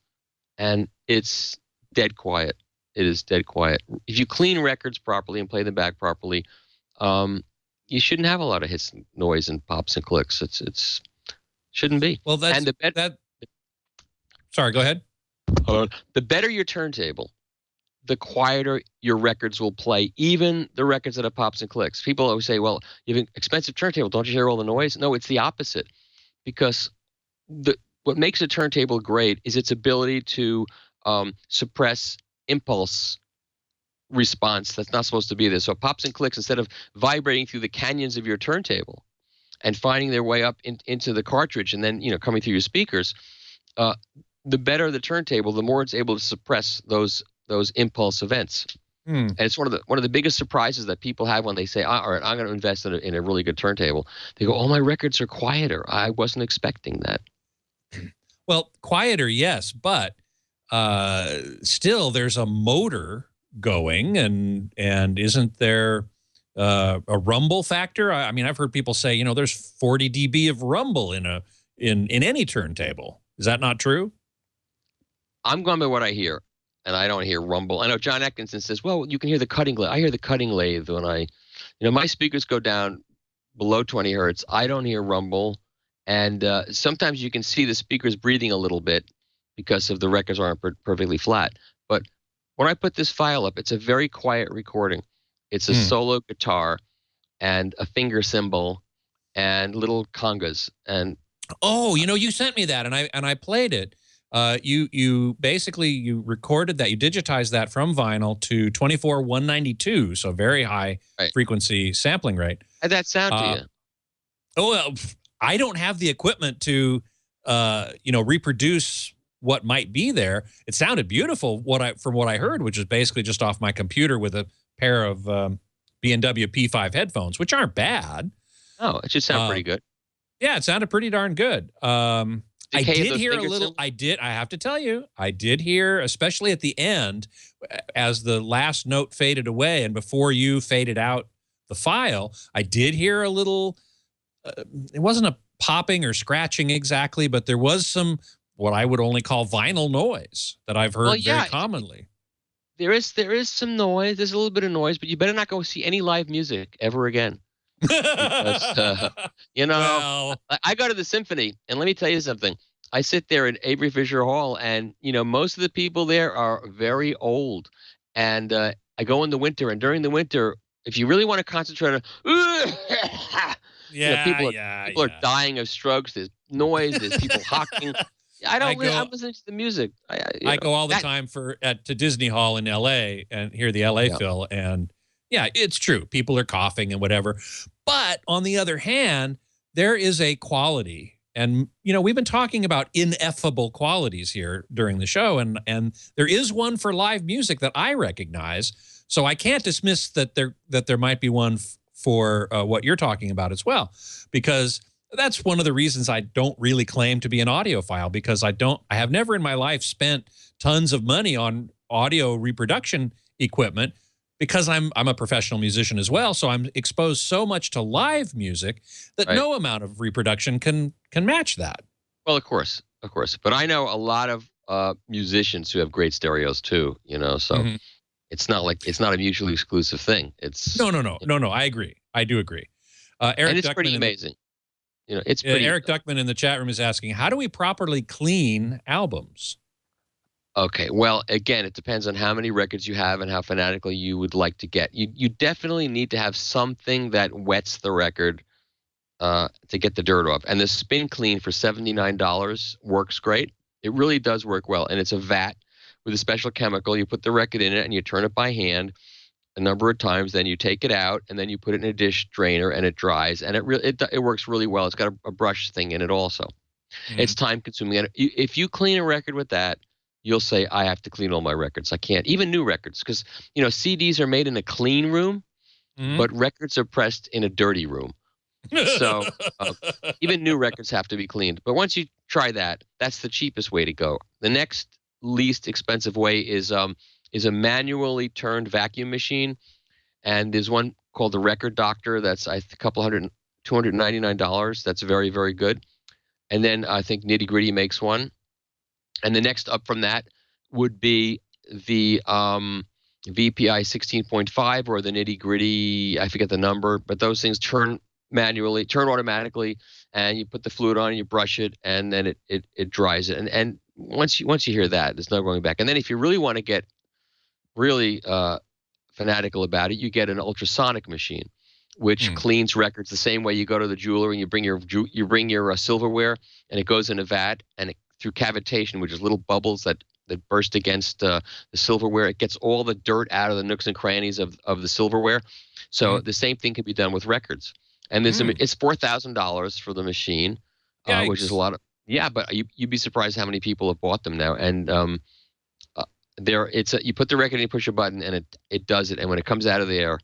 and it's dead quiet. It is dead quiet. If you clean records properly and play them back properly, you shouldn't have a lot of hiss, noise, and pops and clicks. It's shouldn't be. Well, sorry, go ahead. The better your turntable, the quieter your records will play, even the records that have pops and clicks. People always say, well, you have an expensive turntable, don't you hear all the noise? No, it's the opposite. Because what makes a turntable great is its ability to suppress impulse response that's not supposed to be there. So pops and clicks, instead of vibrating through the canyons of your turntable and finding their way up into the cartridge and then coming through your speakers, the better the turntable, the more it's able to suppress those impulse events. And it's one of the biggest surprises that people have when they say, all right, I'm going to invest in a really good turntable. They go, oh, my records are quieter. I wasn't expecting that. Well, quieter, yes, but still there's a motor going, and isn't there a rumble factor? I mean, I've heard people say, there's 40 dB of rumble in any turntable. Is that not true? I'm going by what I hear, and I don't hear rumble. I know John Atkinson says, well, you can hear the cutting lathe. I hear the cutting lathe when my speakers go down below 20 hertz. I don't hear rumble, and sometimes you can see the speakers breathing a little bit because of the records aren't perfectly flat. But when I put this file up, it's a very quiet recording. It's a solo guitar and a finger cymbal and little congas. And you sent me that, and I played it. You basically recorded that, you digitized that from vinyl to 24-192, so very high frequency sampling rate. How'd that sound to you? Oh, well, I don't have the equipment to, reproduce what might be there. It sounded beautiful from what I heard, which is basically just off my computer with a pair of B&W P5 headphones, which aren't bad. Oh, it should sound pretty good. Yeah, it sounded pretty darn good. I did hear a little. Symbols? I have to tell you, I did hear, especially at the end, as the last note faded away and before you faded out the file, I did hear a little. It wasn't a popping or scratching exactly, but there was some what I would only call vinyl noise that I've heard very commonly. There is some noise. There's a little bit of noise, but you better not go see any live music ever again. Because, well, I go to the symphony, and let me tell you something. I sit there at Avery Fisher Hall, and most of the people there are very old. And I go in the winter, and during the winter, if you really want to concentrate on, people are dying of strokes. There's noise. There's people hawking. I'm listening to the music. I go all the time to Disney Hall in L.A. and hear the L.A. Phil, and yeah, it's true. People are coughing and whatever. But on the other hand, there is a quality, and we've been talking about ineffable qualities here during the show, and there is one for live music that I recognize. So I can't dismiss that there might be one for what you're talking about as well, because that's one of the reasons I don't really claim to be an audiophile, because I have never in my life spent tons of money on audio reproduction equipment, because I'm a professional musician as well. So I'm exposed so much to live music that no amount of reproduction can match that. Well, of course. But I know a lot of musicians who have great stereos too, so it's not a mutually exclusive thing. It's No. I agree. I do agree. Eric and it's Duckman pretty amazing. It's pretty. Eric Duckman in the chat room is asking, how do we properly clean albums? Okay, well, again, it depends on how many records you have and how fanatically you would like to get. You definitely need to have something that wets the record to get the dirt off. And the spin clean for $79 works great. It really does work well. And it's a vat with a special chemical. You put the record in it and you turn it by hand a number of times, then you take it out, and then you put it in a dish drainer, and it dries, and it works really well. It's got a brush thing in it also. It's time consuming, and if you clean a record with that, you'll say, I have to clean all my records. I can't, even new records, because CDs are made in a clean room, but records are pressed in a dirty room. So even new records have to be cleaned. But once you try that, that's the cheapest way to go. The next least expensive way is a manually turned vacuum machine, and there's one called the Record Doctor that's $299. That's very, very good. And then I think Nitty Gritty makes one, and the next up from that would be the VPI 16.5 or the Nitty Gritty. I forget the number, but those things turn automatically, and you put the fluid on and you brush it, and then it dries it. And once you hear that, there's no going back. And then if you really want to get really fanatical about it, you get an ultrasonic machine, which cleans records the same way you go to the jeweler and you bring your silverware, and it goes in a vat, and through cavitation, which is little bubbles that burst against the silverware, it gets all the dirt out of the nooks and crannies of the silverware. So the same thing can be done with records. And it's $4,000 for the machine, which is a lot of but you'd be surprised how many people have bought them now. And you put the record in, you push a button, and it does it. And when it comes out of there,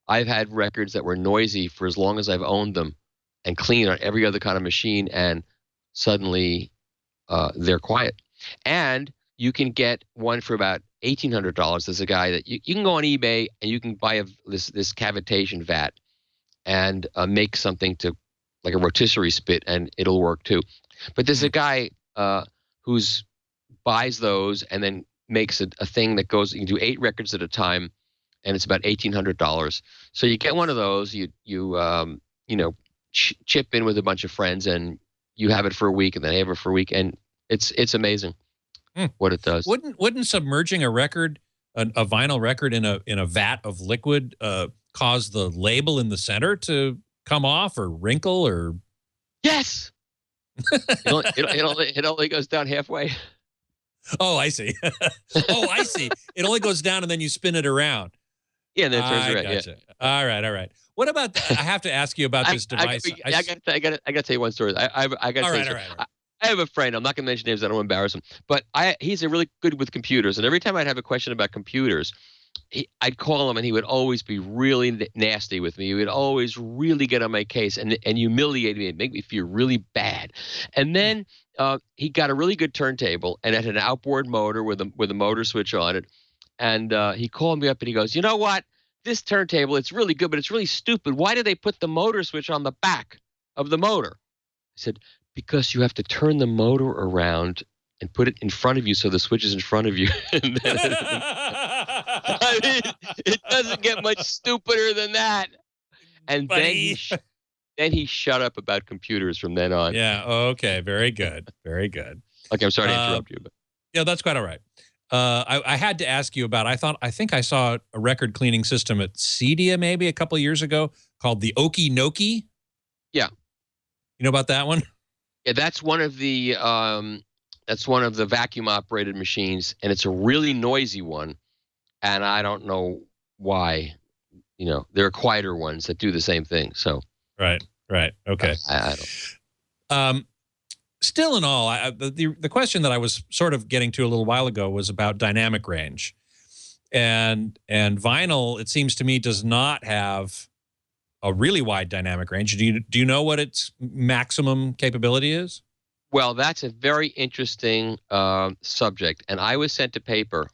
I've had records that were noisy for as long as I've owned them, and clean on every other kind of machine, and suddenly they're quiet. And you can get one for about $1,800. There's a guy that you can go on eBay and you can buy this cavitation vat and make something to like a rotisserie spit, and it'll work too. But there's a guy who's buys those and then makes a thing that goes, you can do 8 records at a time, and it's about $1,800. So you get one of those, you chip in with a bunch of friends, and you have it for a week, and then they have it for a week, and it's amazing what it does. Wouldn't submerging a record, a vinyl record in a vat of liquid cause the label in the center to come off or wrinkle or? Yes. It only goes down halfway. Oh, I see. I see. It only goes down and then you spin it around. Yeah, and then it turns around. Gotcha. Yeah. All right. What about? I have to ask you about this device. I got to tell you one story. I got to all say. right. I have a friend. I'm not going to mention names. I don't want to embarrass him. But he's a really good with computers. And every time I'd have a question about computers, I'd call him, and he would always be really nasty with me. He would always really get on my case and humiliate me and make me feel really bad. And then he got a really good turntable, and it had an outboard motor with a motor switch on it. And he called me up, and he goes, "You know what? This turntable, it's really good, but it's really stupid. Why did they put the motor switch on the back of the motor?" I said, "Because you have to turn the motor around and put it in front of you so the switch is in front of you." And then I mean, it doesn't get much stupider than that. And then he shut up about computers from then on. Yeah. Okay. Very good. Very good. Okay, I'm sorry to interrupt you, but yeah, that's quite all right. I had to ask you about. I think I saw a record cleaning system at Cedia maybe a couple of years ago called the Okie Noki. Yeah. You know about that one? Yeah, that's one of the vacuum operated machines, and it's a really noisy one. And I don't know why. There are quieter ones that do the same thing. So right. Okay. I don't. Still in all, the question that I was sort of getting to a little while ago was about dynamic range, and vinyl, it seems to me, does not have a really wide dynamic range. Do you know what its maximum capability is? Well, that's a very interesting subject, and I was sent a paper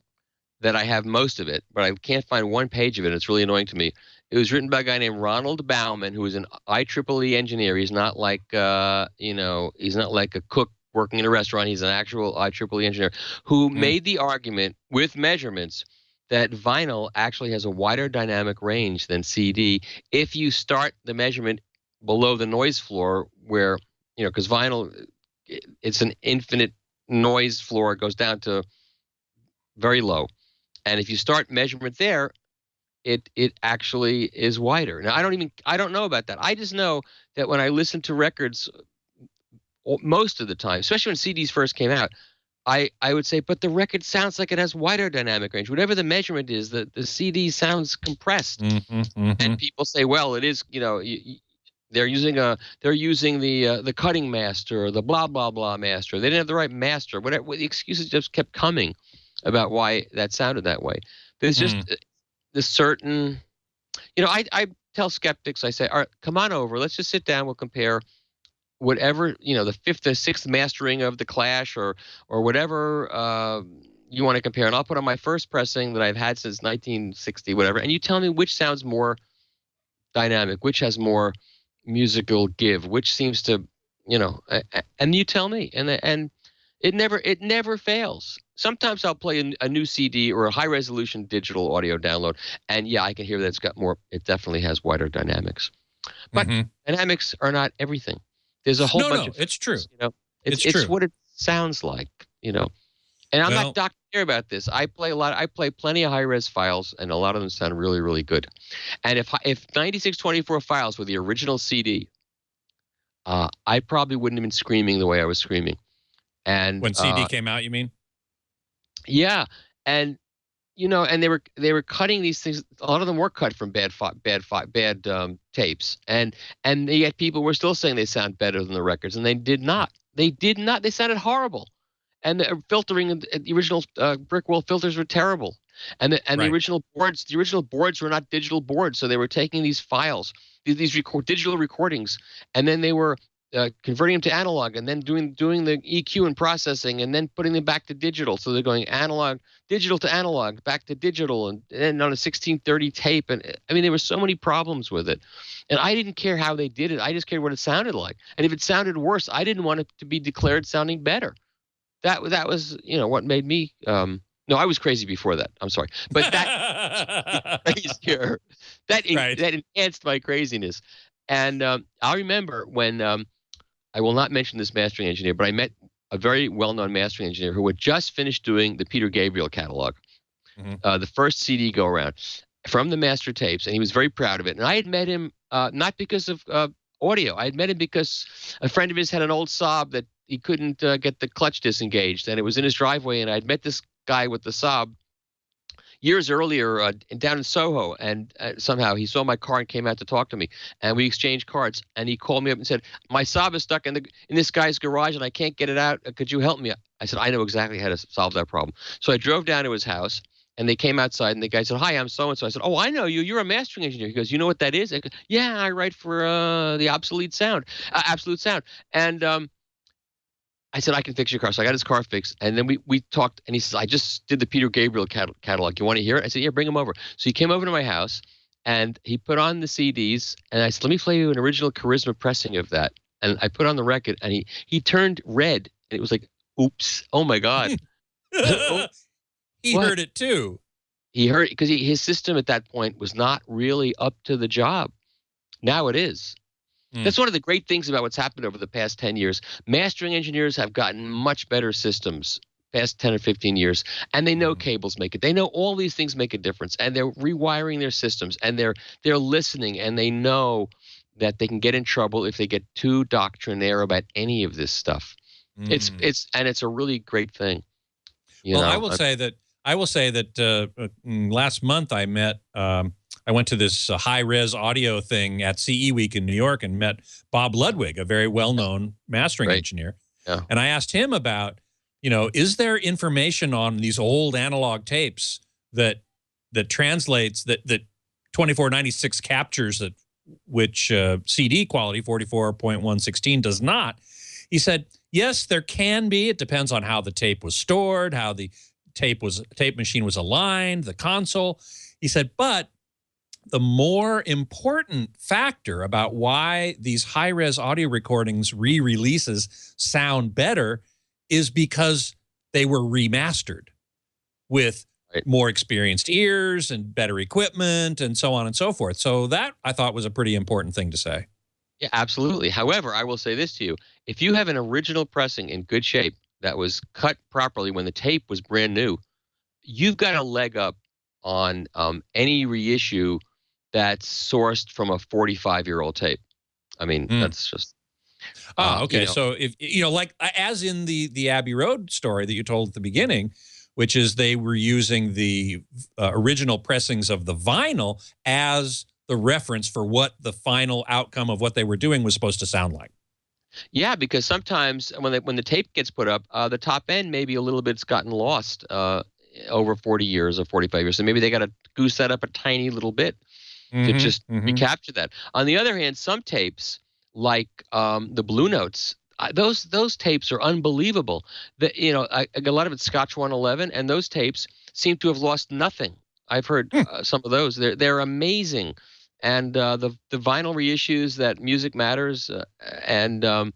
that I have most of it, but I can't find one page of it. It's really annoying to me. It was written by a guy named Ronald Bauman, who is an IEEE engineer. He's not like he's not like a cook working in a restaurant. He's an actual IEEE engineer who made the argument with measurements that vinyl actually has a wider dynamic range than CD if you start the measurement below the noise floor, where because vinyl, it's an infinite noise floor. It goes down to very low, and if you start measurement there, it actually is wider. Now, I don't know about that. I just know that when I listen to records, most of the time, especially when CDs first came out, I would say, but the record sounds like it has wider dynamic range. Whatever the measurement is, the CD sounds compressed. And people say, well, it is, they're using the cutting master or the blah blah blah master. They didn't have the right master. Whatever, the excuses just kept coming about why that sounded that way. There's just this certain, I tell skeptics, I say, all right, come on over. Let's just sit down. We'll compare whatever, the fifth or sixth mastering of the Clash or whatever you want to compare. And I'll put on my first pressing that I've had since 1960, whatever. And you tell me which sounds more dynamic, which has more musical give, which seems to, and you tell me. And it never fails. Sometimes I'll play a new CD or a high-resolution digital audio download, and yeah, I can hear that it's got more. It definitely has wider dynamics, but dynamics are not everything. There's a whole bunch of. It's true. It's true. what it sounds like. And I'm not doctor about this. I play plenty of high-res files, and a lot of them sound really, really good. And if 9624 files were the original CD, I probably wouldn't have been screaming the way I was screaming. And when CD came out, you mean? Yeah, and and they were cutting these things. A lot of them were cut from bad tapes, and yet people were still saying they sound better than the records, and they did not. They did not. They sounded horrible, and the filtering, the original brick wall filters were terrible, and the original boards were not digital boards, so they were taking these files, these digital recordings, and then they were converting them to analog, and then doing the EQ and processing, and then putting them back to digital. So they're going digital to analog, back to digital, and on a 1630 tape. And I mean, there were so many problems with it, and I didn't care how they did it. I just cared what it sounded like. And if it sounded worse, I didn't want it to be declared sounding better. That was what made me. No, I was crazy before that. I'm sorry, but that crazier. That enhanced my craziness. And I remember when. I will not mention this mastering engineer, but I met a very well-known mastering engineer who had just finished doing the Peter Gabriel catalog, the first CD go-around from the master tapes, and he was very proud of it. And I had met him not because of audio. I had met him because a friend of his had an old Saab that he couldn't get the clutch disengaged, and it was in his driveway, and I'd met this guy with the Saab years earlier down in Soho, and somehow he saw my car and came out to talk to me, and we exchanged cards. And he called me up and said, "My Saab is stuck in this guy's garage, and I can't get it out. Could you help me?" I said, "I know exactly how to solve that problem." So I drove down to his house. And they came outside, and the guy said, "Hi, I'm so-and-so." I said, "Oh, I know you. You're a mastering engineer." He goes, "You know what that is?" I go, "Yeah, I write for the Absolute Sound. And I said, "I can fix your car." So I got his car fixed. And then we talked, and he says, "I just did the Peter Gabriel catalog. You want to hear it?" I said, "Yeah, bring him over." So he came over to my house, and he put on the CDs. And I said, "Let me play you an original Charisma pressing of that." And I put on the record, and he turned red. And it was like, oops, oh, my God. Oh, He what? heard it too. He heard it because his system at that point was not really up to the job. Now it is. That's one of the great things about what's happened over the past 10 years. Mastering engineers have gotten much better systems past 10 or 15 years, and they know cables make it. They know all these things make a difference, and they're rewiring their systems, and they're listening, and they know that they can get in trouble if they get too doctrinaire about any of this stuff. It's a really great thing. I will say that last month I met. I went to this high-res audio thing at CE Week in New York and met Bob Ludwig, a very well-known mastering engineer. Yeah. And I asked him about, is there information on these old analog tapes that translates that 2496 captures which CD quality 44.116 does not? He said, yes, there can be. It depends on how the tape was stored, how the tape machine was aligned, the console. He said, but the more important factor about why these high-res audio recordings re-releases sound better is because they were remastered with more experienced ears and better equipment and so on and so forth. So that, I thought, was a pretty important thing to say. Yeah, absolutely. However, I will say this to you. If you have an original pressing in good shape that was cut properly when the tape was brand new, you've got a leg up on any reissue that's sourced from a 45-year-old tape. I mean, that's just... okay. So if like as in the Abbey Road story that you told at the beginning, which is they were using the original pressings of the vinyl as the reference for what the final outcome of what they were doing was supposed to sound like. Yeah, because sometimes when the tape gets put up, the top end maybe a little bit's gotten lost over 40 years or 45 years. So maybe they got to goose that up a tiny little bit to just recapture that. On the other hand, some tapes like the Blue Notes, those tapes are unbelievable. A lot of it's Scotch 111, and those tapes seem to have lost nothing. I've heard some of those. They're amazing. And the vinyl reissues that Music Matters and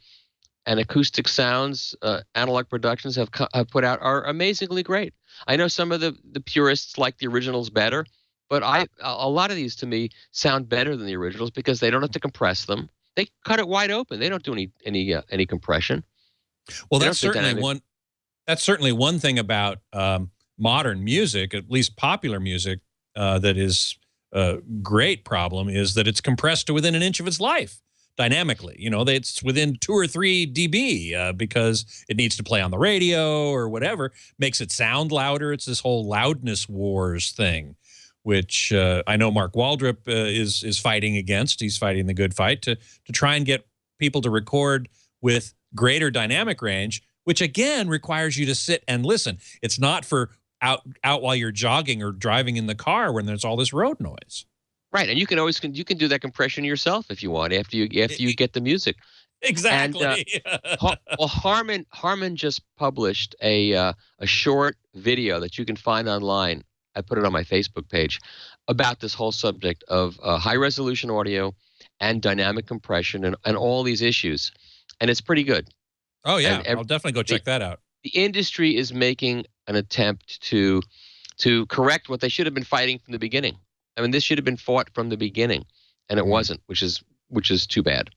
Acoustic Sounds, Analog Productions have put out are amazingly great. I know some of the purists like the originals better, but a lot of these to me sound better than the originals because they don't have to compress them. They cut it wide open. They don't do any compression. Well, that's certainly one. That's certainly one thing about modern music, at least popular music, that is a great problem is that it's compressed to within an inch of its life dynamically. It's within 2 or 3 dB because it needs to play on the radio or whatever, makes it sound louder. It's this whole loudness wars thing, which I know Mark Waldrop is fighting against. He's fighting the good fight to try and get people to record with greater dynamic range, which again requires you to sit and listen. It's not for out while you're jogging or driving in the car when there's all this road noise. Right, and you can do that compression yourself if you want after you get the music. Exactly. And, well, Harman just published a short video that you can find online. I put it on my Facebook page about this whole subject of high resolution audio and dynamic compression and all these issues, and it's pretty good. Oh yeah, I'll definitely go check that out. The industry is making an attempt to correct what they should have been fighting from the beginning. I mean, this should have been fought from the beginning, and it wasn't, which is too bad.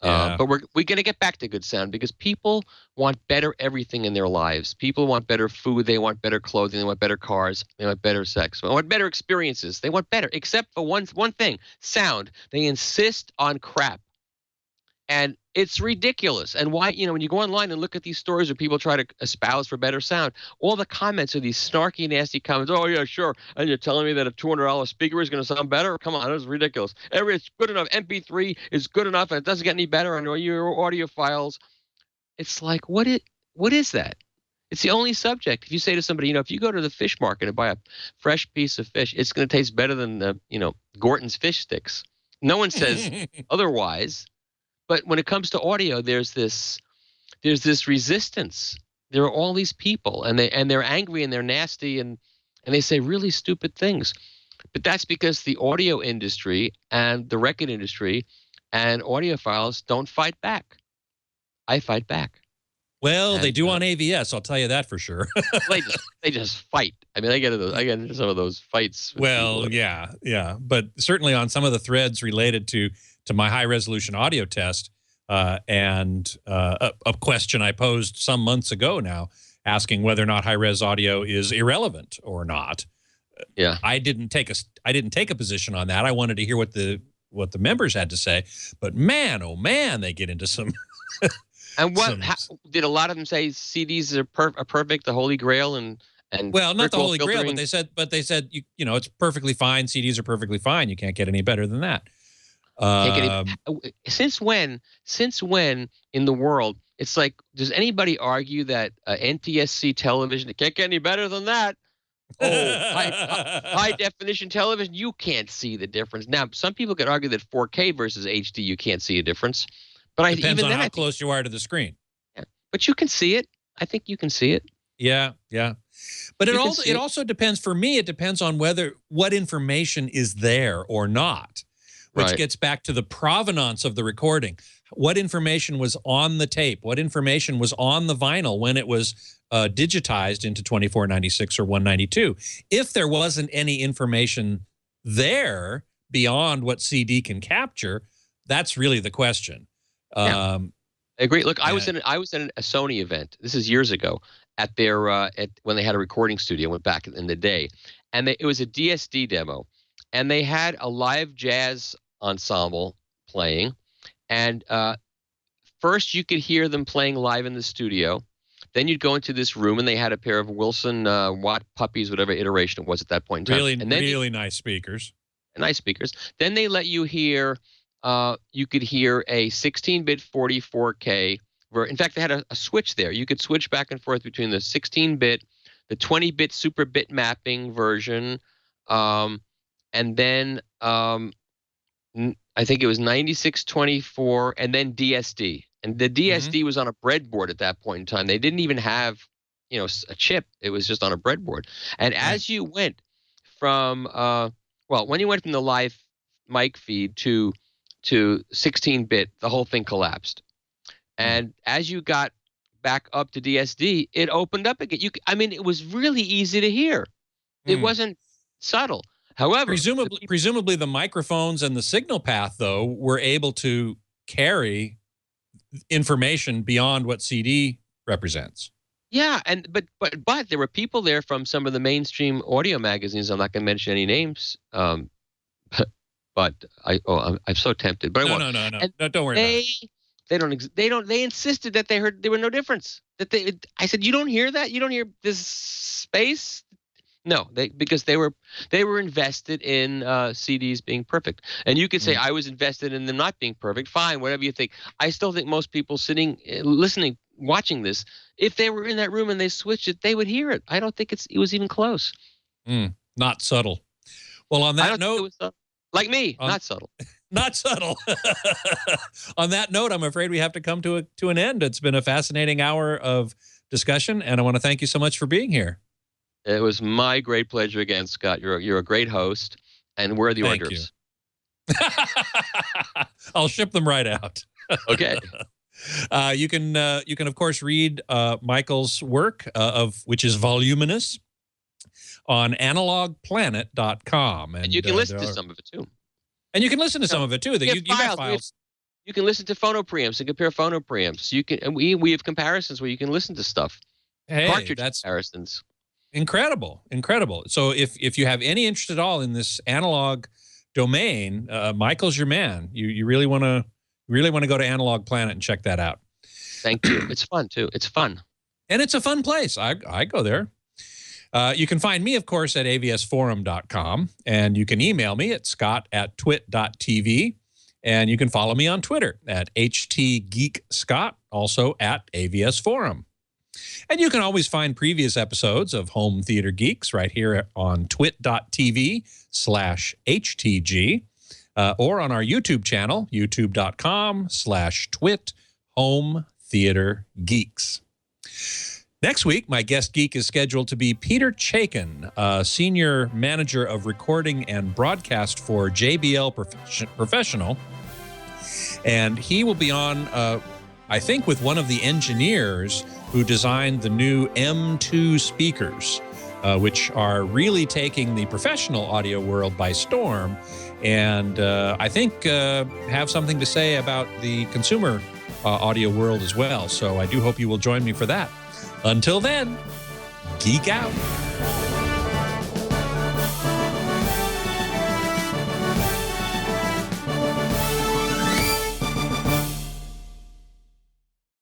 Yeah. But we're going to get back to good sound because people want better everything in their lives. People want better food. They want better clothing. They want better cars. They want better sex. They want better experiences. They want better, except for one thing, sound. They insist on crap. And it's ridiculous. And why, when you go online and look at these stories where people try to espouse for better sound, all the comments are these snarky, nasty comments. Oh, yeah, sure. And you're telling me that a $200 speaker is going to sound better? Come on, that's ridiculous. It's good enough. MP3 is good enough, and it doesn't get any better on your audio files. It's like, what is that? It's the only subject. If you say to somebody, if you go to the fish market and buy a fresh piece of fish, it's going to taste better than, Gorton's fish sticks. No one says otherwise. But when it comes to audio, there's this resistance. There are all these people, and they're angry and they're nasty and they say really stupid things. But that's because the audio industry and the record industry and audiophiles don't fight back. I fight back. Well, they do on AVS. I'll tell you that for sure. they just fight. I mean, I get into some of those fights. Well, yeah. But certainly on some of the threads related to my high-resolution audio test and a question I posed some months ago now asking whether or not high-res audio is irrelevant or not. Yeah. I didn't take a position on that. I wanted to hear what the members had to say. But man, oh man, they get into some... And did a lot of them say CDs are perfect, the Holy Grail, and well, not the Holy Grail, but they said it's perfectly fine. CDs are perfectly fine. You can't get any better than that. Since when in the world? It's like, does anybody argue that NTSC television, it can't get any better than that? Oh, high definition television, you can't see the difference. Now, some people could argue that 4K versus HD, you can't see a difference. But depends on how close you are to the screen. Yeah. But you can see it. I think you can see it. Yeah. But it also depends, for me, it depends on what information is there or not, which gets back to the provenance of the recording. What information was on the tape? What information was on the vinyl when it was digitized into 2496 or 192? If there wasn't any information there beyond what CD can capture, that's really the question. I agree. Look, I was in a Sony event. This is years ago at their when they had a recording studio. Went back in the day, and it was a DSD demo, and they had a live jazz ensemble playing, and first you could hear them playing live in the studio. Then you'd go into this room, and they had a pair of Wilson Watt puppies, whatever iteration it was at that point in time. Really nice speakers. Nice speakers. Then they let you hear. You could hear a 16-bit 44K. In fact, they had a switch there. You could switch back and forth between the 16-bit, the 20-bit super bit mapping version, and then I think it was 9624, and then DSD. And the DSD was on a breadboard at that point in time. They didn't even have, a chip. It was just on a breadboard. And as you went from, when you went from the live mic feed to 16-bit, the whole thing collapsed. And as you got back up to DSD, it opened up again. It was really easy to hear. It wasn't subtle. However, presumably the microphones and the signal path, though, were able to carry information beyond what CD represents. Yeah, but there were people there from some of the mainstream audio magazines. I'm not going to mention any names. But I'm so tempted. But no, don't worry about it. They insisted that there were no difference. I said, you don't hear that? You don't hear this space? No, because they were invested in CDs being perfect. And you could say I was invested in them not being perfect. Fine, whatever you think. I still think most people sitting, listening, watching this, if they were in that room and they switched it, they would hear it. I don't think it was even close. Not subtle. Well, on that note. Like me, not subtle. Not subtle. On that note, I'm afraid we have to come to an end. It's been a fascinating hour of discussion, and I want to thank you so much for being here. It was my great pleasure again, Scott. You're a great host, and where are the hors d'oeuvres? I'll ship them right out. Okay. You can of course read Michael's work which is voluminous on analogplanet.com. And you can listen to some of it, too. And you can listen to some of it, too. You got files. You can listen to phono preamps and compare phono preamps. And we have comparisons where you can listen to stuff. Hey, cartridge that's comparisons. Incredible. So if you have any interest at all in this analog domain, Michael's your man. You really want to Really want to go to Analog Planet and check that out. Thank you. It's fun, too. It's fun. And it's a fun place. I go there. You can find me, of course, at avsforum.com, and you can email me at scott@twit.tv, and you can follow me on Twitter at htgeekscott, also at avsforum. And you can always find previous episodes of Home Theater Geeks right here on twit.tv/htg, or on our YouTube channel, youtube.com/twit Home Theater Geeks. Next week, my guest geek is scheduled to be Peter Chaikin, Senior Manager of Recording and Broadcast for JBL Professional. And he will be on, I think, with one of the engineers who designed the new M2 speakers, which are really taking the professional audio world by storm, and I think have something to say about the consumer audio world as well. So I do hope you will join me for that. Until then, geek out.